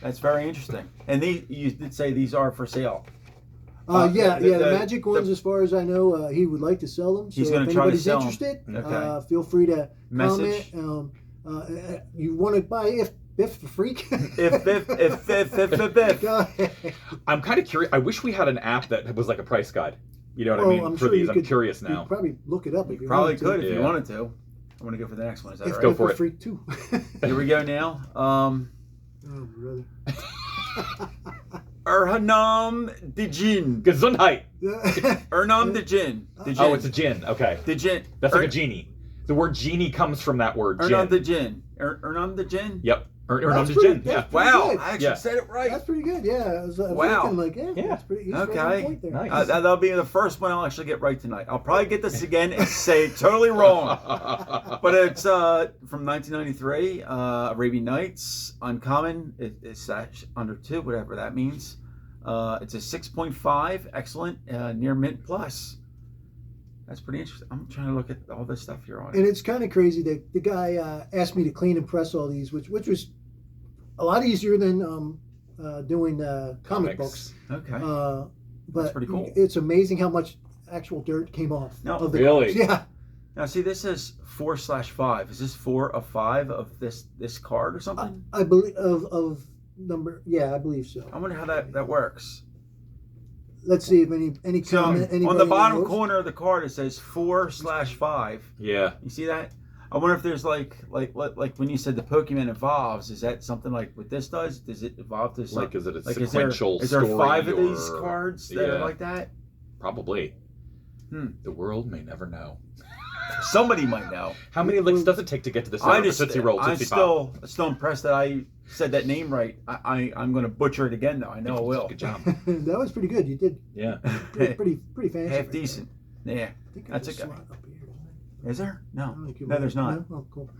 That's very interesting. And these, you did say these are for sale. Yeah, the- the the- Magic ones, as far as I know, he would like to sell them. So He's if gonna try to anybody's sell 'em. interested, Okay. feel free to Message. comment. You want to buy If Biff the Freak? If Biff. Go ahead. I'm kind of curious. I wish we had an app that was like a price guide. You know what I Well, mean? I'm for sure these, you I'm could- curious You now. could probably look it up if you Probably wanted to. could if you Yeah. wanted to. I want to go for the next one. Is that If right? go Biff for the it. Freak too. Here we go now. Oh, brother. Ernam de Jin. Gesundheit. Ernam de Jin. Oh, it's a gin. Okay. De Jin. That's like a genie. The word genie comes from that word. Ernam de Gin. Jin. Ernam de Jin. Yep. Or That's the pretty- gin. that's Yeah. pretty Wow, good. I actually Yeah. said it right. That's pretty good. Yeah, I was Wow. looking like, yeah, Yeah. that's pretty. He's right on Okay. point there. Nice. That'll be the first one I'll actually get right tonight. I'll probably get this again and say it totally wrong. But it's from 1993, Arabian Nights, Uncommon. It's under 2, whatever that means. It's a 6.5, excellent, near mint plus. That's pretty interesting. I'm trying to look at all this stuff here on And it. it's kind of crazy that the guy asked me to clean and press all these, which was a lot easier than doing comic books. Okay. But That's pretty cool. It's amazing how much actual dirt came off. No, of the really? cards. Yeah. Now see, this is 4/5. Is this 4 of 5 of this card or something? I believe of number. Yeah, I believe so. I wonder how that works. Let's see if any So comment. on anybody the bottom knows. corner of the card it says 4/5. Yeah. You see that? I wonder if there's like when you said the Pokemon evolves, is that something like what this does? Does it evolve to Like, is it a like sequential is there story 5 of these or- cards that are Yeah. like that? Probably. Hmm. The world may never know. Somebody might know. How many licks does it take to get to the I center just of Tootsie Roll, I'm Tootsie Pop? still impressed that I said that name right. I'm going to butcher it again though. I know I will. Good job. That was pretty good. You did Yeah. pretty fancy. Half right decent. Yeah. there. I think That's there's a a guy. slot up here, isn't there? Is there? I No. don't think you No, might- there's not. No? Oh, cool.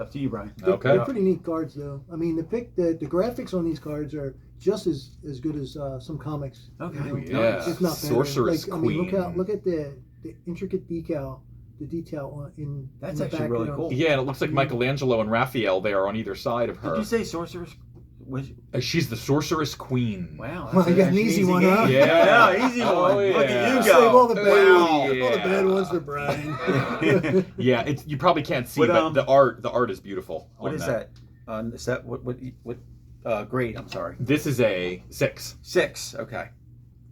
Up to you, Brian. Okay. They're pretty neat cards, though. I mean, the graphics on these cards are just as good as some comics. Okay. you know, Yeah. if not better. Sorceress I mean, Queen. look at the intricate detail in That's the actually really background. cool. Yeah, and it looks like Michelangelo and Raphael there on either side of her. Did you say sorceress? She's the Sorceress Queen. Wow. Well, you got an actually easy one, game. huh? Yeah, easy Oh, one. Look yeah. at you Save all go. the bad Wow. ones. All the bad Yeah. ones for Brian. Yeah, you probably can't see, What, but the art is beautiful. What on is that? Is that what grade? I'm sorry. This is a 6. 6. Okay.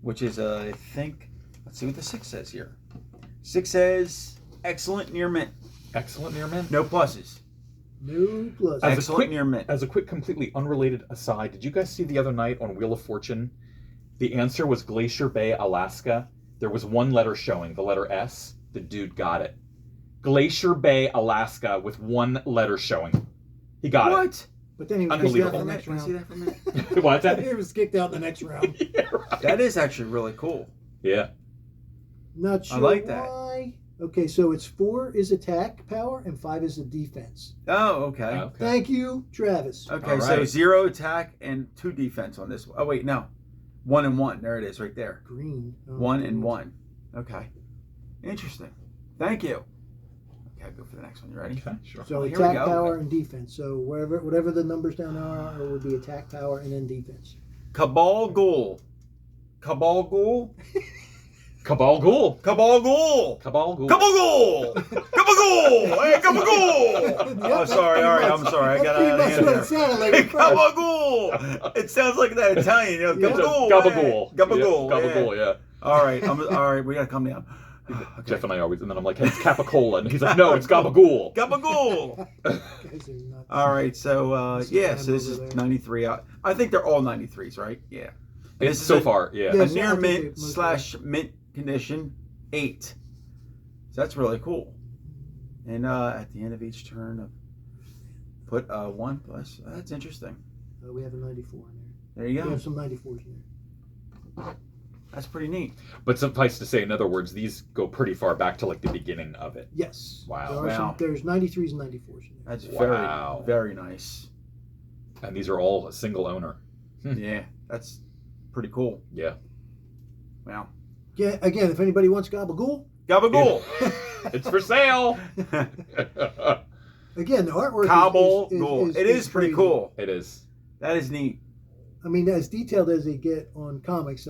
Which is I think. Let's see what the 6 says here. 6 says excellent near mint. Excellent near mint. No pluses. No plus. As a Excellent quick- near mint. As a quick, completely unrelated aside, did you guys see the other night on Wheel of Fortune? The answer was Glacier Bay, Alaska. There was one letter showing, the letter S. The dude got it. Glacier Bay, Alaska, with one letter showing. He got What? But then he was kicked out Unbelievable. in the next Can I see round. that for a minute? it. What's that? He was kicked out in the next round. Yeah, right. That is actually really cool. Yeah. Not sure like that. why. Okay, so it's 4 is attack power and 5 is the defense. Oh, okay. Okay. Thank you, Travis. Okay, All so right. 0 attack and 2 defense on this one. Oh, wait, no. 1 and 1. There it is right there. Green. Oh, 1 and green. 1. Okay. Interesting. Thank you. Okay, I'll go for the next one. You ready? Okay, sure. So Oh, here we attack go. power and defense. So whatever the numbers down there are, it would be attack power and then defense. Cabal Ghoul. Cabal Ghoul? Cabal Ghoul. Cabal Ghoul! Cabal Ghoul. Cabal Ghoul! Cabal Ghoul! Hey, Cabal Ghoul! Oh, sorry, all right, I'm sorry. I got out of That's hand what it there. sounded like at first. Gabagool! It sounds like that Italian, you know. Yeah. Gabagool! Gabagool. Gabagool. Yeah, Gabagool, yeah. All right, all right. We gotta come down. Okay. Jeff and I always, and then I'm like, hey, it's Capicola. And he's like, no, it's Gabagool. Gabagool! Guys are nuts. All right, so yeah, so this Over is there. 93 out. I think they're all 93s, right? Yeah. It's is so a- far, yeah. Yeah. A Yes, I near think mint they- slash mint condition 8. So that's really cool. And at the end of each turn, put 1 plus. That's interesting. We have a 94 in there. There you We go. have some 94s in there. That's pretty neat. But suffice to say, in other words, these go pretty far back to like the beginning of it. Yes. Wow. There's 93s and 94s in there. That's Wow. very nice. And these are all a single owner. Yeah, that's pretty cool. Yeah. Wow. Yeah, again, if anybody wants Gabagool, Gabagool. It's for sale. again, the artwork Gabagool. It is pretty crazy. cool. It is. That is neat. I mean, as detailed as they get on comics,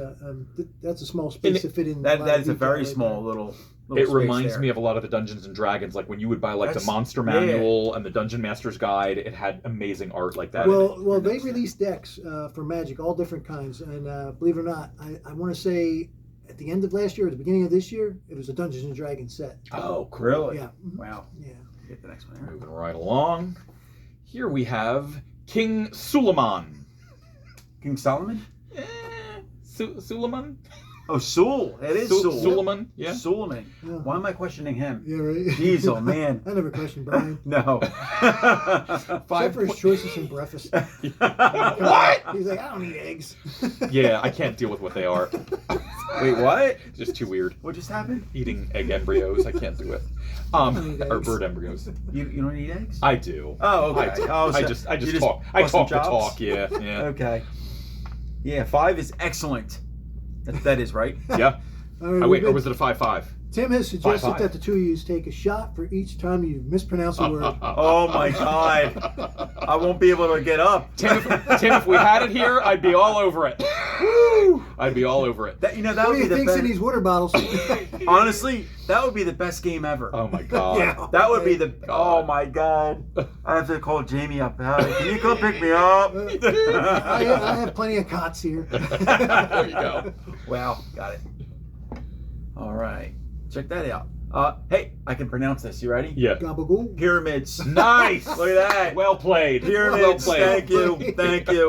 that's a small space to fit in. That lot that of is a detail very right small there. little It space reminds there. me of a lot of the Dungeons and Dragons, like when you would buy like That's- the Monster yeah. Manual and the Dungeon Master's Guide. It had amazing art like that. in Well, it. well, they released decks for Magic, all different kinds, and believe it or not, I want to say at the end of last year or the beginning of this year, it was a Dungeons and Dragons set. Oh, cool. Really? Yeah. Mhm. Wow. Yeah. Get the next one here. Moving right along. Here we have King Suleiman. King Solomon? Suleiman? Oh, Sul. It is Su- Sul. Suleiman? Yeah. Suleiman. Yeah. Why am I questioning him? Yeah, right. Jeez, oh man. I never questioned Brian. No. Except for his choices in breakfast. What? He's like, I don't eat eggs. Yeah, I can't deal with what they are. Wait, what? It's just too weird. What just happened? Eating egg embryos, I can't do it. don't eat Or eggs. bird embryos. You don't eat eggs? I do. Oh, okay. I do. Oh, so I just you talk. I bust some talk the chops? talk. Yeah, yeah, Okay. Yeah, 5 is excellent. That is right. yeah. All right, Oh, wait, we're or good. was it a 5-5? Tim has suggested 5-5. that the two of you take a shot for each time you mispronounce a word. Oh my God. I won't be able to get up. Tim, if we had it here, I'd be all over it. Woo! I'd be all over it. That that What would do be you the think's in best. these water bottles? Honestly, that would be the best game ever. Oh my god. Yeah. That would be the. God. Oh my God. I have to call Jamie up. Can you come pick me up? I have plenty of cots here. There you go. Wow, got it. All right, check that out. Hey, I can pronounce this. You ready? Yeah. Gabagool. Pyramids. Nice. Look at that. Well played. Pyramids. Well Thank played. you. Thank you.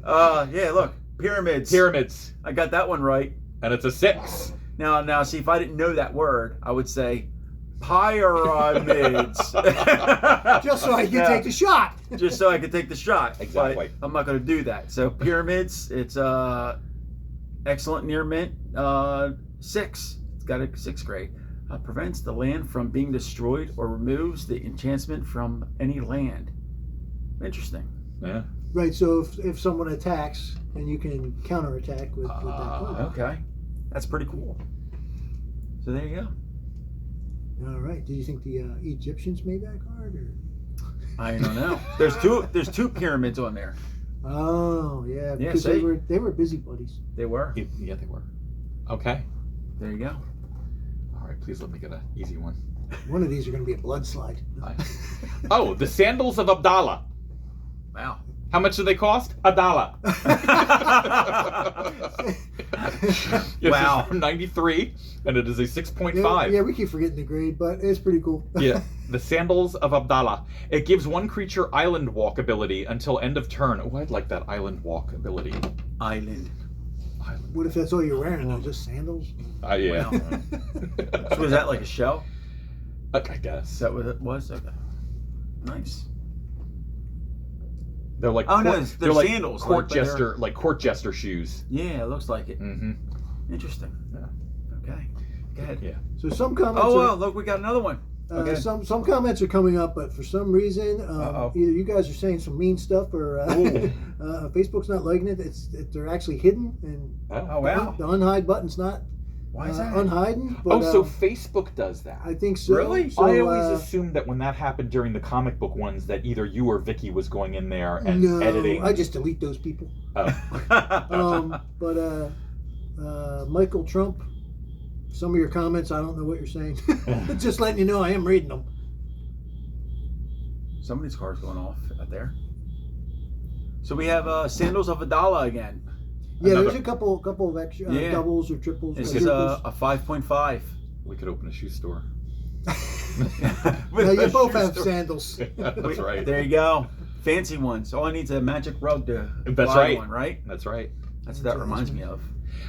Yeah, look, pyramids. Pyramids. I got that one right. And it's a 6. Now, see, if I didn't know that word, I would say pyramids. Just so I can Yeah. take the shot. Just so I could take the shot. Exactly. But I'm not going to do that. So pyramids, it's excellent near mint. 6. It's got a 6th grade. Prevents the land from being destroyed or removes the enchantment from any land. Interesting. Yeah. Right. So if someone attacks, then you can counterattack with that card. Okay. That's pretty cool. So there you go. All right. Do you think the Egyptians made that card? Or? I don't know. There's two pyramids on there. Oh yeah, Yeah, because see? they were busybodies. They were. Yeah, they were. Okay. There you go. All right, please let me get an easy one. One of these are going to be a blood slide. Oh, the sandals of Abdallah. Wow. How much do they cost? $1. This Wow. is from 93, and it is a 6.5. Yeah, we keep forgetting the grade, but it's pretty cool. Yeah, the Sandals of Abdallah. It gives one creature island walk ability until end of turn. Oh, I'd like that island walk ability. Island. What if that's all you're wearing? Though? Just sandals? Yeah. Wow. So was that like a shell? I Is guess. that what it was? Okay. Nice. They're like Oh, no, court- they're like sandals, court like, but they're- jester, like court jester shoes. Yeah, it looks like it. Mm-hmm. Interesting. Yeah. Okay. Go ahead. Yeah. So some comments. Oh, are, well, look, we got another one. Okay. Some comments are coming up, but for some reason, Uh-oh. either you guys are saying some mean stuff, or Ooh. Facebook's not liking it. They're actually hidden, and Oh, wow. the unhide button's not Why is that? unhiding. But, Oh, so Facebook does that. I think so. Really? So, I always assumed that when that happened during the comic book ones, that either you or Vicky was going in there and no, editing. I just delete those people. Oh. But Michael Trump, some of your comments, I don't know what you're saying. Just letting you know, I am reading them. Somebody's car's going off out there. So we have Sandals of Adala again. Yeah, Another- there's a couple of extra Yeah. doubles or triples. This or is quadruples. a 5.5. We could open a shoe store. Now, you both Shoe have store. sandals. That's right. There you go. Fancy ones. All I need is a magic rug to That's fly right. one, right? That's right. That's what that reminds me of.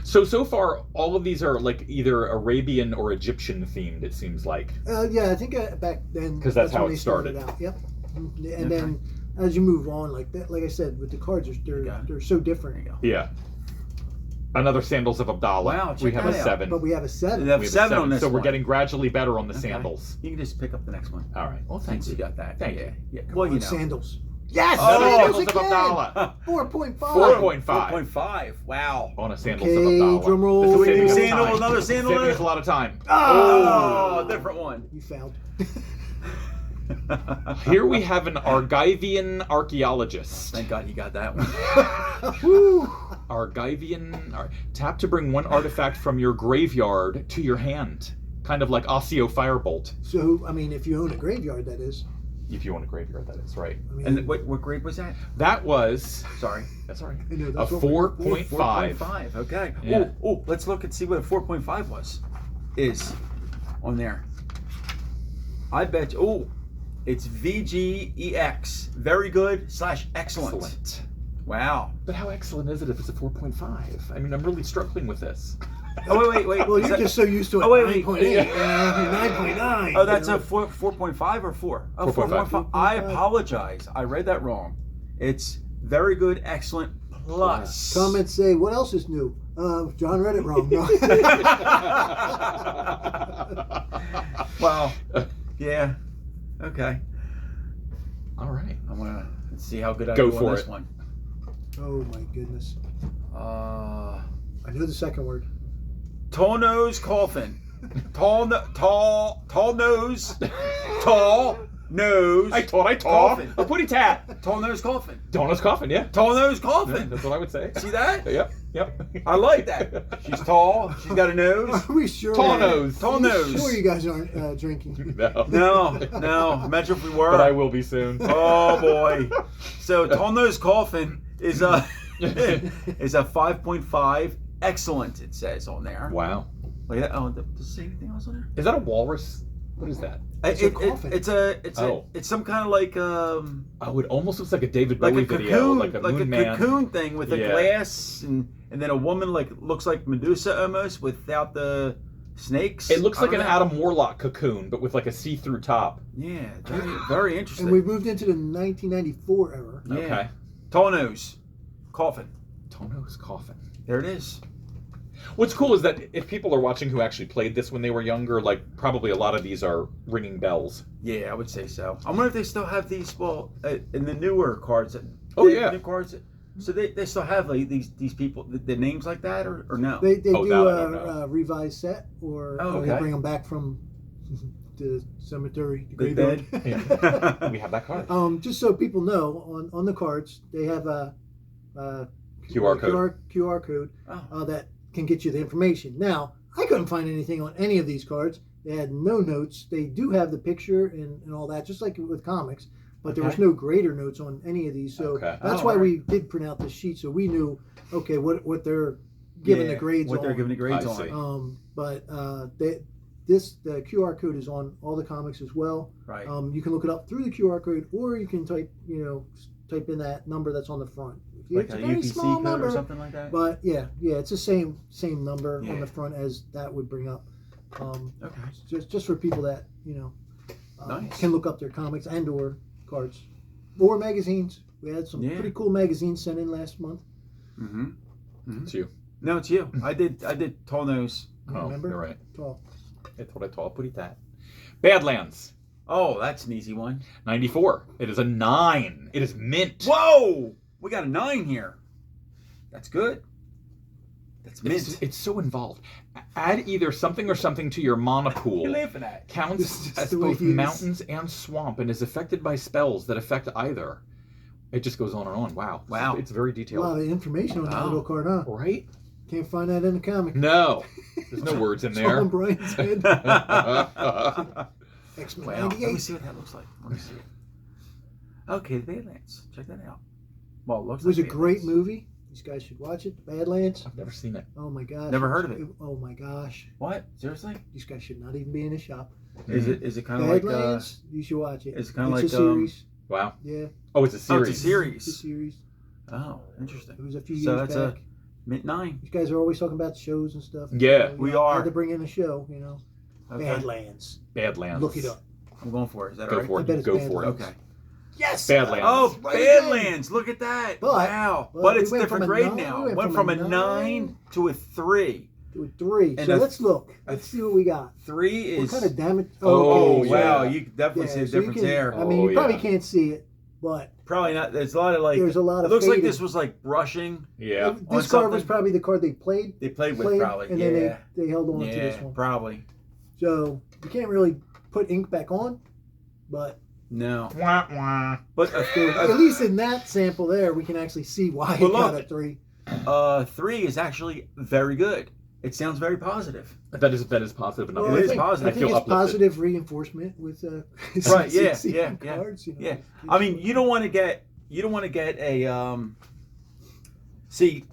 So far, all of these are like either Arabian or Egyptian themed. It seems like. Yeah, I think back then 'Cause that's how when it they started. out. Yep. And Okay. then as you move on, like that, like I said, with the cards, they're so There different. you go. Yeah. Another Sandals of Abdallah. Wow, check we have that a out. 7. But we have a 7. We have We have a 7 on this So we're one. getting gradually better on the Okay. sandals. You can just pick up the next one. All right. Well, thanks. You got that. Thank yeah. you. Yeah. Come Well, on, you know. sandals. Yes, Oh, sandals Sandals of again. Abdallah 4.5. 4.5 4.5. Wow. on a Sandals Okay, of Abdallah. drum roll. This is Can we saving do us sandal, time. another sandal Saving in us it? a lot of time. Oh, different one. You found. Here we have an Argivian archaeologist. Thank God you got that one. Woo. Tap to bring one artifact from your graveyard to your hand. Kind of like Osseo Firebolt. So, I mean, if you own a graveyard, that is. If you own a graveyard, that is right. I mean, And what grade was that? That was, Sorry. that's all right, I know, a that's what we- 4.5. 4.5. Okay. Yeah. Oh, let's look and see what a 4.5 is on there. I bet you. Oh, it's VGEX. Very good / excellent. Excellent. Wow. But how excellent is it if it's a 4.5? I mean, I'm really struggling with this. Oh, wait. Well, Is you're that- just so used to it. Oh, wait. 9.8. 9.9. Oh, that's you know? a 4.5 or 4? Oh, 4.5. 4.5. I apologize. I read that wrong. It's very good, excellent, plus. Comments say, what else is new? John read it wrong. No. Wow. Yeah. Okay. All right. I'm gonna see how good I Go do for on this it. one. Oh, my goodness. Uh, I know the second word. tall nose coffin. Tall nose. I taught. Coffin. A putty tat. Tall nose coffin. Donna's coffin, yeah. Tall nose Yeah, coffin. that's what I would say. See that? Yep. I like that. She's tall. She's got a nose. Are we sure? Tall nose. Tall Are you nose. sure you guys aren't drinking? No. No. Imagine if we were. But I will be soon. Oh boy. So tall nose coffin is a is a 5.5. Excellent. It says on there. Wow. Look at that. Oh, does it say anything else on there? Is that a walrus? What is that? It's a coffin. It's some kind of like Oh, it almost looks like a David like Bowie a video, cocoon, like a moon man. cocoon thing with a Yeah. glass and then a woman like looks like Medusa almost without the snakes. It looks I like don't an know. Adam Warlock cocoon, but with like a see-through top. Yeah, very interesting. And we've moved into the 1994 era. Yeah. Okay. Tall nose coffin. Tono's coffin. There it is. What's cool is that if people are watching who actually played this when they were younger, like probably a lot of these are ringing bells. Yeah, I would say so. I wonder if they still have these. Well, in the newer cards. Oh, yeah. New cards. So they still have like these people, the names like that, or no? They Oh, do that I don't know. a revised set, or Oh, they okay. bring them back from the cemetery, the The graveyard. dead? We have that card. Just so people know, on the cards they have a QR code. QR code Oh. that can get you the information. Now, I couldn't find anything on any of these cards. They had no notes. They do have the picture and all that, just like with comics, but there was Okay. no grader notes on any of these. So Okay. that's Oh, why all we did print out the sheet, so we knew, okay, what they're giving Yeah, the grades what on. they're giving the grades I on. see. But the QR code is on all the comics as well. Right. You can look it up through the QR code, or you can type in that number that's on the front. Like It's a a very UPC small code number, or something like that. but yeah, it's the same number Yeah. on the front as that would bring up. Okay. Just for people that Nice. can look up their comics and or cards or magazines. We had some Yeah. pretty cool magazines sent in last month. Mm-hmm. It's you. No, it's you. I did Tall Nose. You Oh, remember? you're right. Tall. It's what I thought. Put it that. Badlands. Oh, that's an easy one. 94. It is a 9. It is mint. Whoa! We got a 9 here. That's good. That's It's, mint. it's so involved. Add either something or something to your mana You're pool. laughing at. Counts This is as the way both he is. mountains and swamp and is affected by spells that affect either. It just goes on and on. Wow. Wow. It's very A lot detailed. of information on that Wow. little card, huh? Right? Can't find that in the comic. No. There's no words in It's all there. in Brian's head. Wow. X-Men Let me 98. see what that looks like. Let me see. Okay, the Badlands. Check that out. Well, it looks It was a like great Badlands. movie. These guys should watch it. Badlands. I've never seen it. Oh my gosh. Never heard of it. Oh my gosh. What? Seriously? These guys should not even be in a shop. Is it kind of like Badlands. You should watch it. it's kinda It's like, a series. Wow. Yeah. Oh, it's a Oh, series. it's a series. It's a series. Oh, interesting. It was a few So years that's back. a mint 9. These guys are always talking about shows and stuff. Yeah, we I are. had to bring in a show, Okay. Badlands. Badlands. Look it up. I'm going for it. Is that Go all right? for I it. bet it's Go for it. Badlands. Okay. Yes. Badlands. Oh, Right again. Badlands! Look at that! But- Wow! but But we it's went different from a grade 9 now. we Went from a 9 to a 3. To a 3. And So a- let's look. Let's see what we got. 3 What is. kind of damage? Oh, okay, wow! yeah. You can definitely see the so you difference can- there. I mean, Oh, you probably yeah. can't see it, but Probably not. There's a lot of like. there's a lot It of. looks like faded. this was like brushing. Yeah. This on card was something. probably the card they played. They played with probably. and Yeah. then they held on to this Yeah. one. Probably. So you can't really put ink back on, but No. Wah, wah. But at least in that sample there, we can actually see why Well, it got look. a 3. 3 is actually very good. It sounds very positive. That is positive enough. It is I positive. think feel it's uplifted. positive reinforcement with Right, yeah, seeing yeah. cards. Yeah. I mean, you don't want to get a see,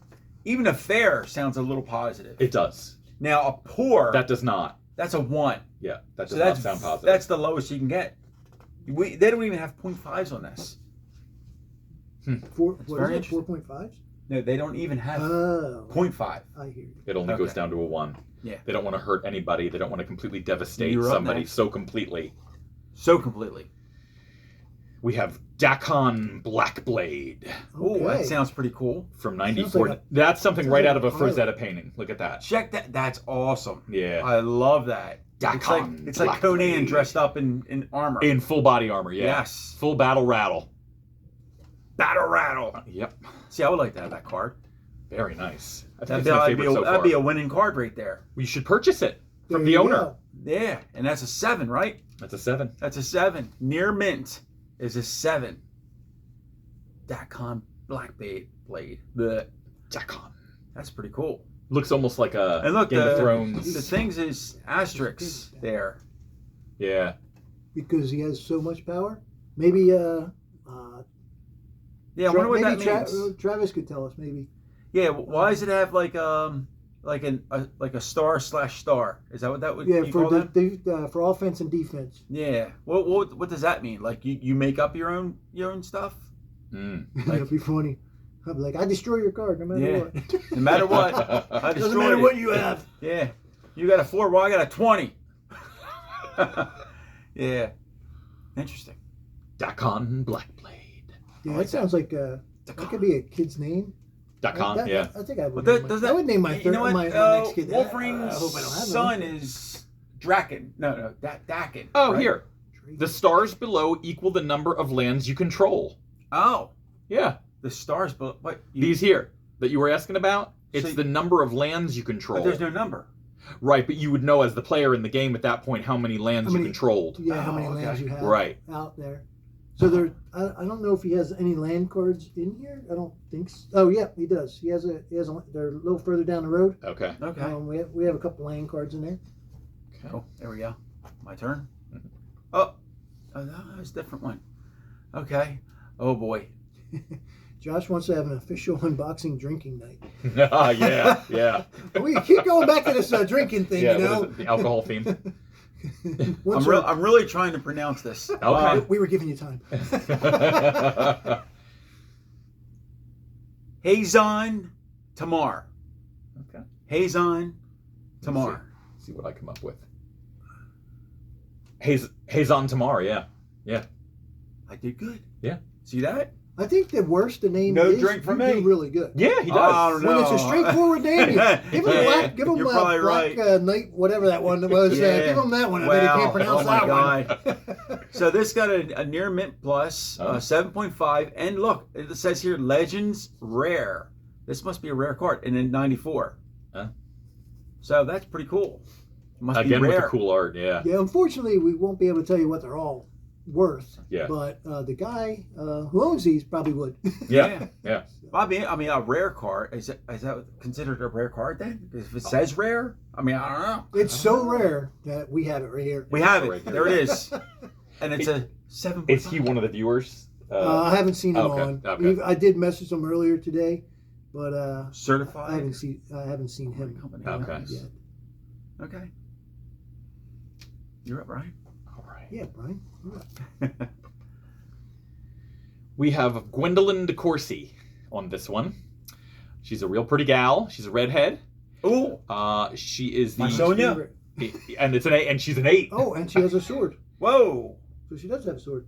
even a fair sounds a little positive. It does. Now a poor, That does not. that's a 1. Yeah, that does So not that's sound positive. That's the lowest you can get. They don't even have 0.5s on this. What very is it? 4.5s? No, they don't even have Oh, 0.5. I hear you. It only goes Okay. down to a 1. Yeah. They don't want to hurt anybody. They don't want to completely devastate You're up somebody next. so completely. So completely. We have Dakon Blackblade Oh, that Okay. sounds pretty cool. from Sounds 94. like That's something sounds right like out of a a pilot. Frazetta painting. Look at that. Check that. That's awesome. Yeah. I love that. Dakon It's like Conan Blackblade. dressed up in armor. In full body armor, yeah. Yes. Full battle rattle. Battle rattle. Yep. See, I would like to have that card. Very nice. I think That'd it's my be, favorite so far. that'd be a winning card right there. We should purchase it from There the you owner. go. Yeah, and that's a 7, right? That's a 7. That's a 7. Near mint is a 7. Dakon Blackblade. The Dakon. That's pretty cool. Looks almost like a And look, Game of the Thrones. things is asterisks there. Yeah. Because he has so much power. Maybe Yeah, I wonder what that maybe means. Travis could tell us. Maybe Yeah, why does it have like a star / star? Is that what that would yeah you for call that? for offense and defense. Yeah. What does that mean? Like you make up your own stuff? Mm. That'd be funny. I'd be like, I destroy your card no matter Yeah. what. No matter what, I Doesn't destroyed matter it. what you have. Yeah. You got a 4, well I got a 20. Yeah. Interesting. Dakon Blackblade. Yeah, like that sounds like that could be a kid's name. .com, yeah. I think I would. Well, name does my, that, I would name my you third, know what? my next kid. Wolfring's I hope I don't have son one. is Draken. No, Dakin. Oh, right? here. The stars below equal the number of lands you control. Oh, Yeah. the stars. But what? These here that you were asking about, it's So- the number of lands you control. But there's no number. Right, but you would know as the player in the game at that point how many lands How many- you controlled. Yeah, how many Oh, okay. lands you have Right. out there. So there, I don't know if he has any land cards in here. I don't think so. Oh yeah, he does. He has a. They're a little further down the road. Okay. Okay. We have a couple land cards in there. Oh, there we go. My turn. Mhm. Oh, that's a different one. Okay. Oh boy. Josh wants to have an official unboxing drinking night. yeah, yeah. We keep going back to this drinking thing, Yeah, you what know. is it? The alcohol theme. Once I'm really trying to pronounce this. Okay. we were giving you time. Hazon Tamar. Okay. Hazon Tamar. See what I come up with. Hazon Tamar, yeah. I did good. Yeah. See that? I think the worse the name No is, drink for you me. do really good. Yeah, he does. I don't When know. it's a straightforward name, give him Yeah, black. Give him you're black probably right. night, whatever that one was. Yeah. Give him that one. I bet he Wow. can't pronounce Oh my that one. So this got a near mint plus, Oh. 7.5, and look, it says here Legends Rare. This must be a rare card, and then 94. Huh. So that's pretty cool. Must Again be with rare. the cool art, yeah. Yeah, unfortunately, we won't be able to tell you what they're all worth. Yeah. But the guy who owns these probably would. Yeah. Bobby, I mean, a rare card is that considered a rare card then? If it says rare, I mean, I don't know. It's so rare that we have it right here. We have Right it. here. There it is, and it's a 7.5. Is he one of the viewers? I haven't seen him okay, on. okay. I did message him earlier today, but I certified? haven't seen him Company. Okay. yet. Okay. You're up, Ryan. All right. Yeah, Brian. We have Gwendolyn DeCourcy on this one. She's a real pretty gal. She's a redhead. Ooh. She is the My Sonia? and it's an 8, and she's an 8. Oh, and she has a sword. Whoa. So she does have a sword.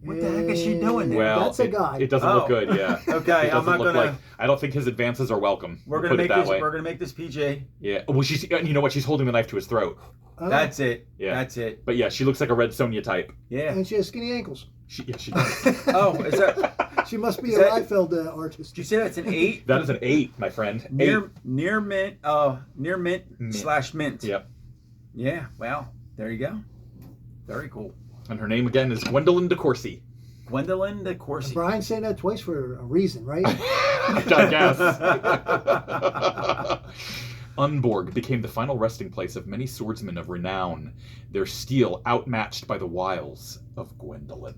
What the heck is she doing there? Well, That's a guy. It doesn't Oh. look good, yeah. Okay, It I'm doesn't not look gonna. like. I don't think his advances are welcome. We're We'll gonna put it make that this. way. We're gonna make this PJ. Yeah. Well, she's. You know what? She's holding the knife to his throat. Oh, That's it. Yeah. That's it. But yeah, she looks like a Red Sonia type. Yeah. and she has skinny ankles. She does. Oh, is that? She must be Is a that- Liefeld artist. Did you say that's an 8? That is an 8, my friend. 8. Near mint. Near mint / mint. Yep. Yeah. Wow. There you go. Very cool. And her name again is Gwendolyn DeCourcy. Gwendolyn And DeCourcy. Brian saying that twice for a reason, right? I guess. Unborg became the final resting place of many swordsmen of renown, their steel outmatched by the wiles of Gwendolyn.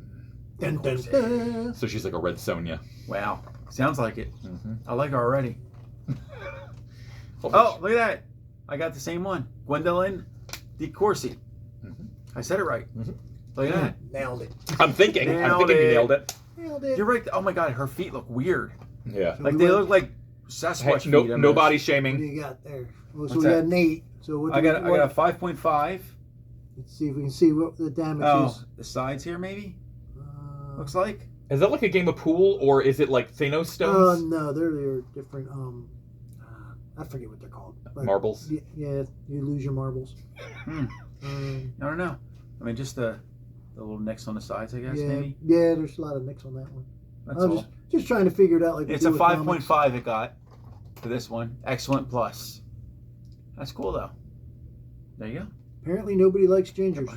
Dun, dun, dun. So she's like a Red Sonia. Wow. Sounds like it. Mm-hmm. I like her already. Oh, look at that. I got the same one. Gwendolyn DeCourcy. Mhm. I said it right. Mhm. Look at that. Nailed it. I'm thinking you Nailed it. nailed it. Nailed it. You're right. Oh my God, her feet look weird. Yeah. So Like we they went- look like Hey, Sasquatch no, feet. no body What do shaming. you got there? Well, so What's we that? got an 8. So what? I got what- a 5.5. Let's see if we can see what the damage Oh, is. the sides here maybe. Uh, Looks like. Is that like a game of pool, or is it like Thanos Oh stones? no, they're different. I forget what they're called. But Marbles? Yeah, you lose your marbles. Hmm. Um, I don't know. I mean, just the little nicks on the sides, I guess yeah, maybe. yeah. There's a lot of nicks on that one. That's I was all. just trying to figure it out. Like we It's do a with comics. 5.5 it got for this one. Excellent plus. That's cool though. There you Apparently, nobody likes gingers. go.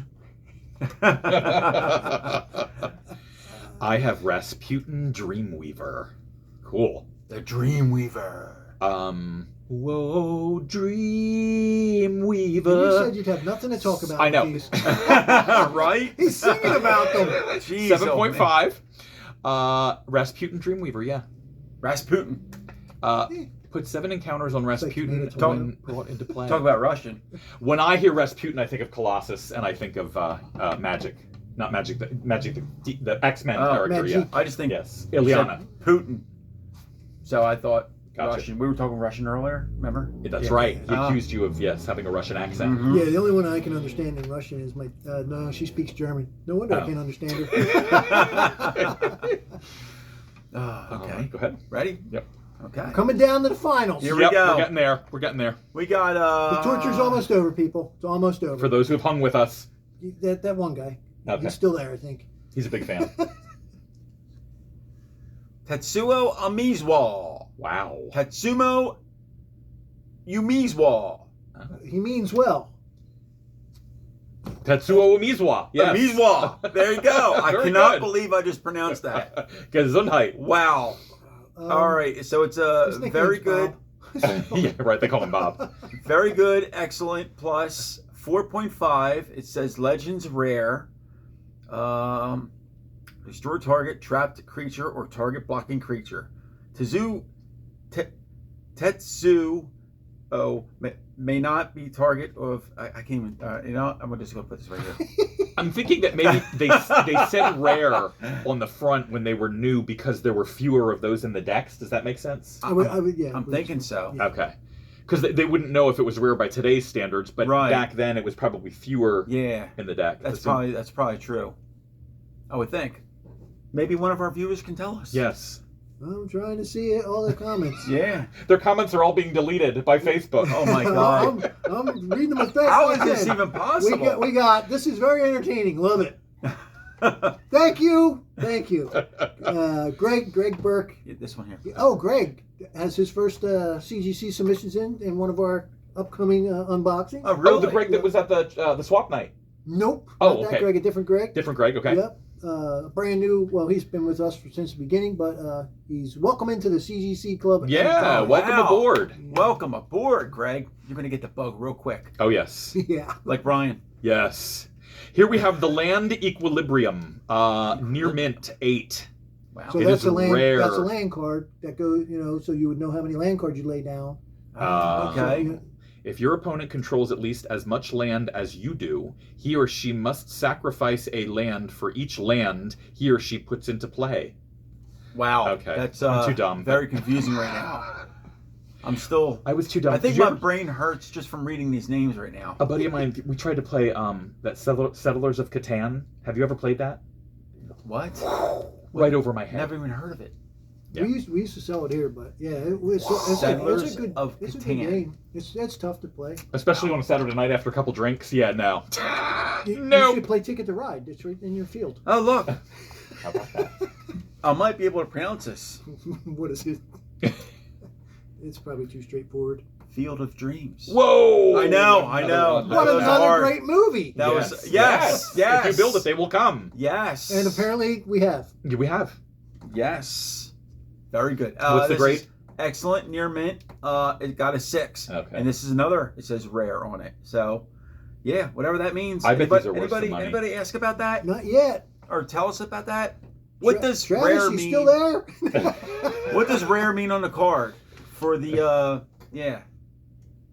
I have Rasputin Dreamweaver. Cool. The Dreamweaver. Whoa, You Dreamweaver. said you'd have nothing to talk about. I know. with these. Right? He's singing about them. Jeez, oh, 7.5. Rasputin Dreamweaver, yeah. Rasputin. Put 7 encounters on like Rasputin tomato, tomato. when brought into play. Talk about Russian. When I hear Rasputin, I think of Colossus, and I think of Magic. Not Magic, the X-Men Oh, character, Magic. yeah. I just think Yes, you said Ilyana. Putin. So I thought Gotcha. Russian. We were talking Russian earlier, remember? That's Yeah. right. He Ah. accused you of, yes, having a Russian accent. Mhm. Yeah, the only one I can understand in Russian is my. No, she speaks German. No wonder I Oh. can't understand her. Ah, okay. Go ahead. Ready? Yep. Okay. Coming down to the finals. Here we go. We're getting there. We're getting there. We got The torture's almost over, people. It's almost over. For those who've hung with us, That one guy. Okay. He's still there, I think. he's a big fan. Tetsuo Amizawa. Wow. Tatsumo Umizawa. He means well. Tetsuo Umizawa. Yes. Amizawa. There you go. I Very cannot good. believe I just pronounced that. Gesundheit. Wow. All right. So it's his a nickname's very good, Bob. Yeah, right. They call him Bob. very good, excellent, plus 4.5. It says Legends Rare. Restore target, trapped creature, or target blocking creature. Tetsu may not be target of. I can't even. I'm just going to put this right here. I'm thinking that maybe they said rare on the front when they were new because there were fewer of those in the decks. Does that make sense? I would, yeah. I'm thinking so. Yeah. Okay. Because they wouldn't know if it was rare by today's standards, but Right. back then it was probably fewer Yeah, in the deck. that's probably true. I would think. Maybe one of our viewers can tell us. Yes. I'm trying to see all the comments. Yeah. Their comments are all being deleted by Facebook. Oh my God. I'm reading them as fast How as is I this can. even possible? We got. This is very entertaining. Love it. Thank you. Greg Burke. This one here. Oh, Greg has his first CGC submissions in one of our upcoming unboxings. Oh, really? Oh, the Greg that was at the swap night. Nope. Oh, not okay. that Greg, a different Greg. Different Greg, okay. Yep. Brand new. Well, he's been with us since the beginning, but he's welcome into the CGC club. Yeah, Oh, welcome wow. aboard. Welcome aboard, Greg. You're going to get the bug real quick. Oh, yes. Yeah. Like Brian. Yes. Here we have the Land Equilibrium, near mint 8. Wow. So It that's is a land. rare. That's a land card that goes. So you would know how many land cards you lay down. Okay. If your opponent controls at least as much land as you do, he or she must sacrifice a land for each land he or she puts into play. Wow. Okay. That's I'm too dumb. Very confusing right now. I'm still. I was too dumb. I think Did you my ever- brain hurts just from reading these names right now. A buddy of mine, we tried to play that Settlers of Catan. Have you ever played that? What? Right over my head. Never even heard of it. Yeah. We used to sell it here, but yeah, it's Settlers a good of it's a good Catan. game. It's tough to play. Especially on a Saturday night after a couple drinks. Yeah, no. You Nope. should play Ticket to Ride. It's right in your field. Oh, look. How about that? I might be able to pronounce this. What is it? It's probably too straightforward. Field of Dreams. Whoa! I know. That What was another hard. great movie! That yes. was yes. If you build it, they will come. Yes. And apparently we have. Yeah, we have. Yes. Very good. What's the this grade? is excellent, near mint. It got a 6. Okay. And this is another. It says rare on it. So, yeah, whatever that means. I bet anybody, these are worth anybody, some money. anybody ask about that Not yet. or tell us about that? What does Travis, rare you mean? still there? What does rare mean on the card for the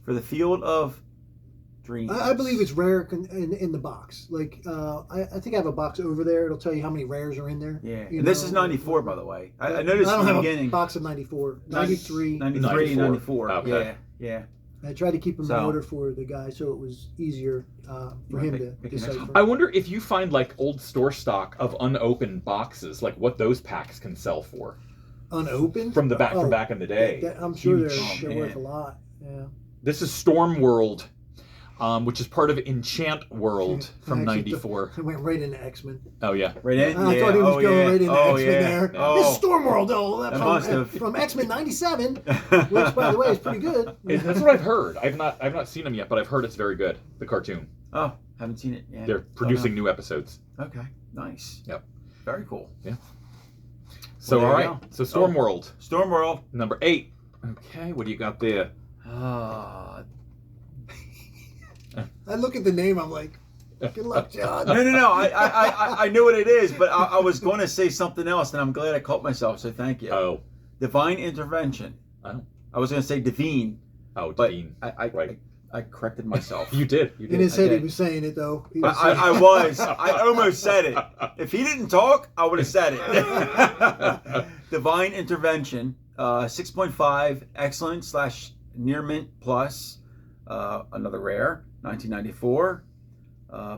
for the Field of Dreams? I believe it's rare in the box. Like I think I have a box over there. It'll tell you how many rares are in there. Yeah. You And this know. is 94, by the way. I noticed I in don't the have beginning. a box of 94, 93. 93, 94. Okay. Yeah. I tried to keep them So- in order for the guy, so it was easier for him to Pick an decipher. extra. I wonder if you find like old store stock of unopened boxes, like what those packs can sell for Unopened from back Oh, in the day. I'm sure Huge. they're Oh, worth man. a lot. Yeah. This is Storm World, which is part of Enchant World from I actually '94. I went right into X-Men. Oh yeah. Right in? I thought he was going right into Oh, X-Men yeah. there. Oh. This is Stormworld, though. That must have. From X-Men '97, which, by the way, is pretty good. That's what I've heard. I've not seen them yet, but I've heard it's very good. The cartoon. Oh, haven't seen it yet. They're producing new episodes. Okay, nice. Yep. Very cool. So Well, all there you right. go. So Storm World, Stormworld. number 8. Okay, what do you got there? I look at the name, I'm like, good luck, John. No. I knew what it is, but I was going to say something else, and I'm glad I caught myself. So thank you. Oh, Divine Intervention. Oh. I was going to say Divine, oh, but Dean. I corrected myself. You did. You In did. his head, I he did. was saying it, though. He was saying- I was. I almost said it. If he didn't talk, I would have said it. Divine Intervention, 6.5, excellent / near mint plus, another rare, 1994.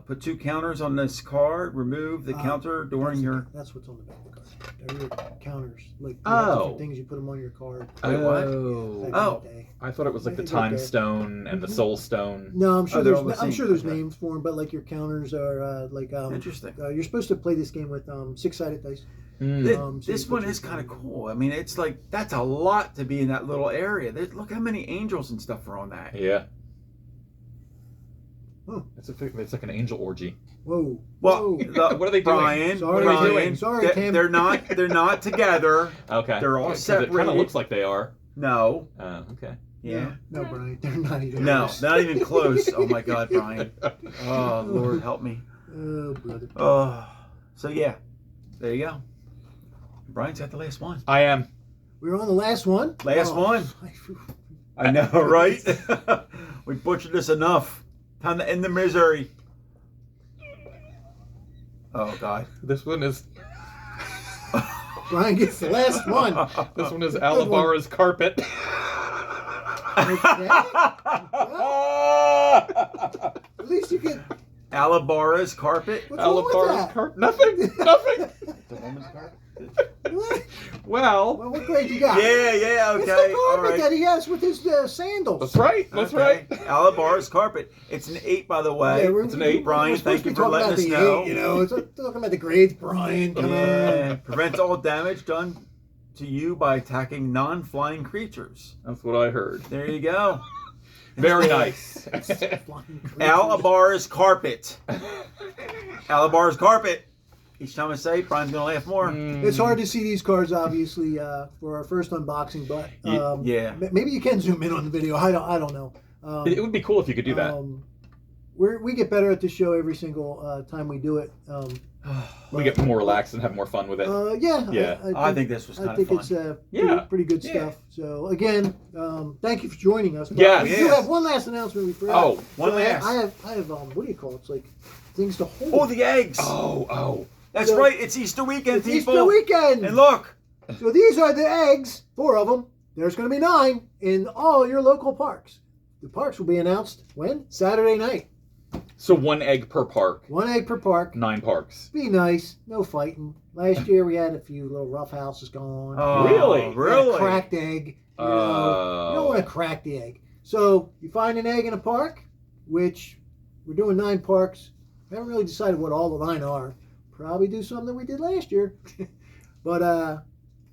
Put 2 counters on this card. Remove the counter during your. That's what's on the back of the card. They're your counters. Like Oh. different things you put them on your card. Wait, what? Oh. Back Oh. in the day. I thought it was like the I think time they're- stone and the soul stone. No, I'm sure they're there's all the I'm same. sure there's Okay. names for them, but like your counters are Interesting. you're supposed to play this game with 6-sided dice. Mm. Thi- so this you put one your is kind of counters. cool. I mean, it's like that's a lot to be in that little area. Look how many angels and stuff are on that. Yeah. Oh. It's like an angel orgy. Whoa. Well, Whoa. What are they doing? Brian, Sorry, Brian, doing? Sorry, they- Tim. they're not together. Okay. They're all 'Cause It kind separated. of looks like they are. No. Okay. Yeah. No, Brian, they're not even. No, close. not even close. Oh my God, Brian. Oh Lord, help me. Oh, brother. Oh, so yeah, there you go. Brian's got the last one. I am. We're on the last one. Last one. I know, right? We butchered this enough. Time to end the misery. Oh God. This one is Brian gets the last one. this one is Alabara's carpet. Okay. At least you get. Alabara's carpet. What's wrong with Alabara's that? carpet. Nothing. Nothing. The woman's carpet. What? Well, Well, what grade you got? Yeah, It's okay. the All carpet right. that he has with his sandals. that's right. That's Okay. right. Alabara's carpet. It's an 8, by the way. It's an 8. Brian, we're supposed thank you to be for talking letting about us the know. 8, you know, it's talking about the grades, Brian. Come Yeah. Prevents all damage done to you by attacking non-flying creatures. That's what I heard. There you go. Very nice. on. Flying creatures. Alabara's carpet. Alabara's carpet. Each time I say it, Brian's gonna laugh more. It's hard to see these cards, obviously, for our first unboxing, but Yeah. maybe you can zoom in on the video. I don't know. It would be cool if you could do that. We get better at this show every single time we do it. We get more relaxed and have more fun with it. Yeah. Yeah. I think this was kind I of think fun. it's Yeah. pretty good Yeah. stuff. So again, thank you for joining us. But Yes. we do Yes. have one last announcement we forgot. Oh, one So last. I have what do you call it? It's like things to hold. Oh, the eggs. oh. That's So- right. It's Easter weekend, It's people. Easter weekend. And look. So these are the eggs, 4 of them. There's going to be 9 in all your local parks. The parks will be announced when? Saturday night. So 1 egg per park, 1 egg per park. 9 parks. Be nice. No fighting. Last year we had a few little rough houses going on. Oh, Really? Really? A cracked egg. You don't want to crack the egg. So you find an egg in a park, which we're doing 9 parks. Haven't really decided what all the 9 are. Probably do something that we did last year. But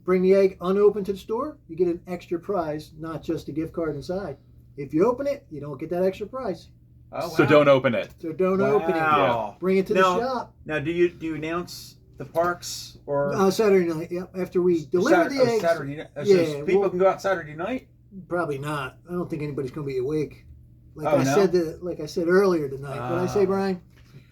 bring the egg unopened to the store. You get an extra prize, not just a gift card inside. If you open it, you don't get that extra prize. Oh, So wow. don't open it. So don't open it. Wow. Bring it to Now- the shop. Now, do you announce the parks or Saturday night. Yep. After we deliver the eggs. Saturday night? So Yeah, people well- can go out Saturday night. Probably not. I don't think anybody's going to be awake. Like Oh, I no? like I said earlier tonight. What did I say, Ah. Brian?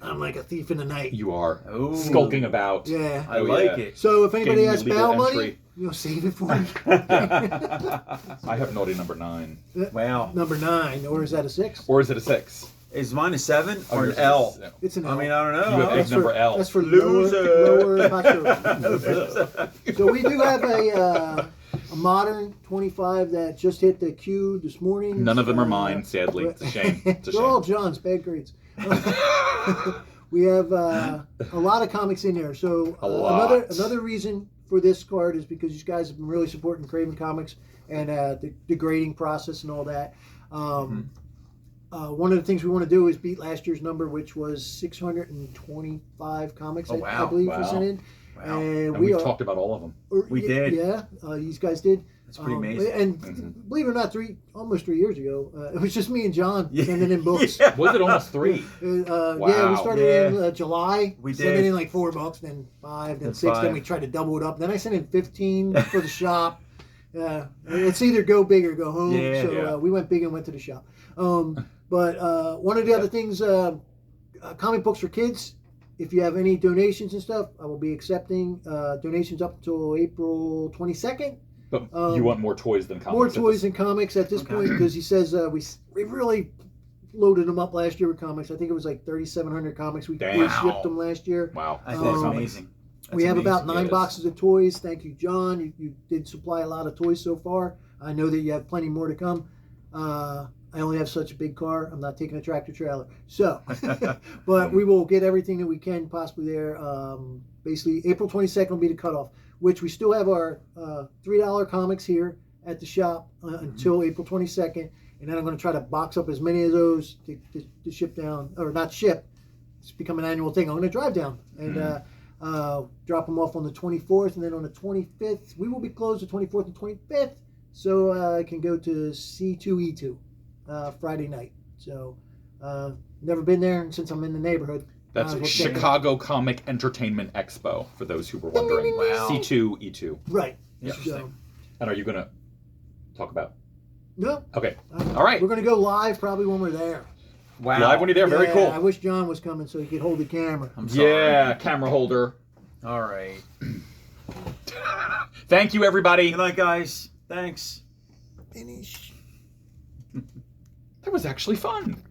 I'm like a thief in the night. You are Oh, skulking about. Yeah. I Oh, like yeah. it. So if anybody Gaining has illegal bail money, entry. save it for me. I have naughty number 9. Wow. Number 9, or is that a 6? Or is it a 6? Is mine a 7 or yours an L? is- It's an L. I mean, I don't know. You have egg That's number for, L. That's for Loser. lower hot. So we do have a modern 25 that just hit the queue this morning. None of them are mine, sadly. It's a shame. It's a They're all shame. John's bad grades. We have a lot of comics in there. So A lot. another reason for this card is because you guys have been really supporting Craven Comics and the grading process and all that. One of the things we want to do is beat last year's number, which was 625 comics, Oh, I wow. believe, we Wow. sent in. Wow. And And we we've are, talked about all of them. We did. Yeah, these guys did. That's pretty amazing. And Mhm. believe it or not, almost 3 years ago, it was just me and John Yeah. sending in books. Yeah. Was it almost 3? Yeah, we Wow. started in July. We sending did. in like 4 books, then 5, then Then 6. Then 5. we tried to double it up. Then I sent in 15 for the shop. It's either go big or go home. Yeah. So Yeah. we went big and went to the shop. But one of the other things, comic books for kids. If you have any donations and stuff, I will be accepting donations up until April 22nd. But you want more toys than comics. More at toys this- and comics at this Okay. point because he says we really loaded them up last year with comics. I think it was like 3,700 comics we Damn. shipped them last year. Wow. I think it's Um, amazing. We That's have about amazing. 9 Yes. boxes of toys. Thank you, John. You did supply a lot of toys so far. I know that you have plenty more to come. I only have such a big car. I'm not taking a tractor trailer. So, but we will get everything that we can possibly there. Basically, April 22nd will be the cutoff, which we still have our $3 comics here at the shop until April 22nd. And then I'm going to try to box up as many of those to ship down, or not ship. It's become an annual thing. I'm going to drive down and drop them off on the 24th. And then on the 25th, we will be closed the 24th and 25th. So I can go to C2E2 Friday night. So never been there, and since I'm in the neighborhood. That's Chicago Comic Entertainment Expo, for those who were wondering. Wow. C2E2. Right. Interesting. So, And are you going to talk about? no. Okay. All right. We're going to go live probably when we're there. Wow. Live when you're there. Very Yeah, cool. I wish John was coming so he could hold the camera. I'm sorry. Yeah, camera holder. All right. Thank you, everybody. Good night, guys. Thanks. Finish. That was actually fun.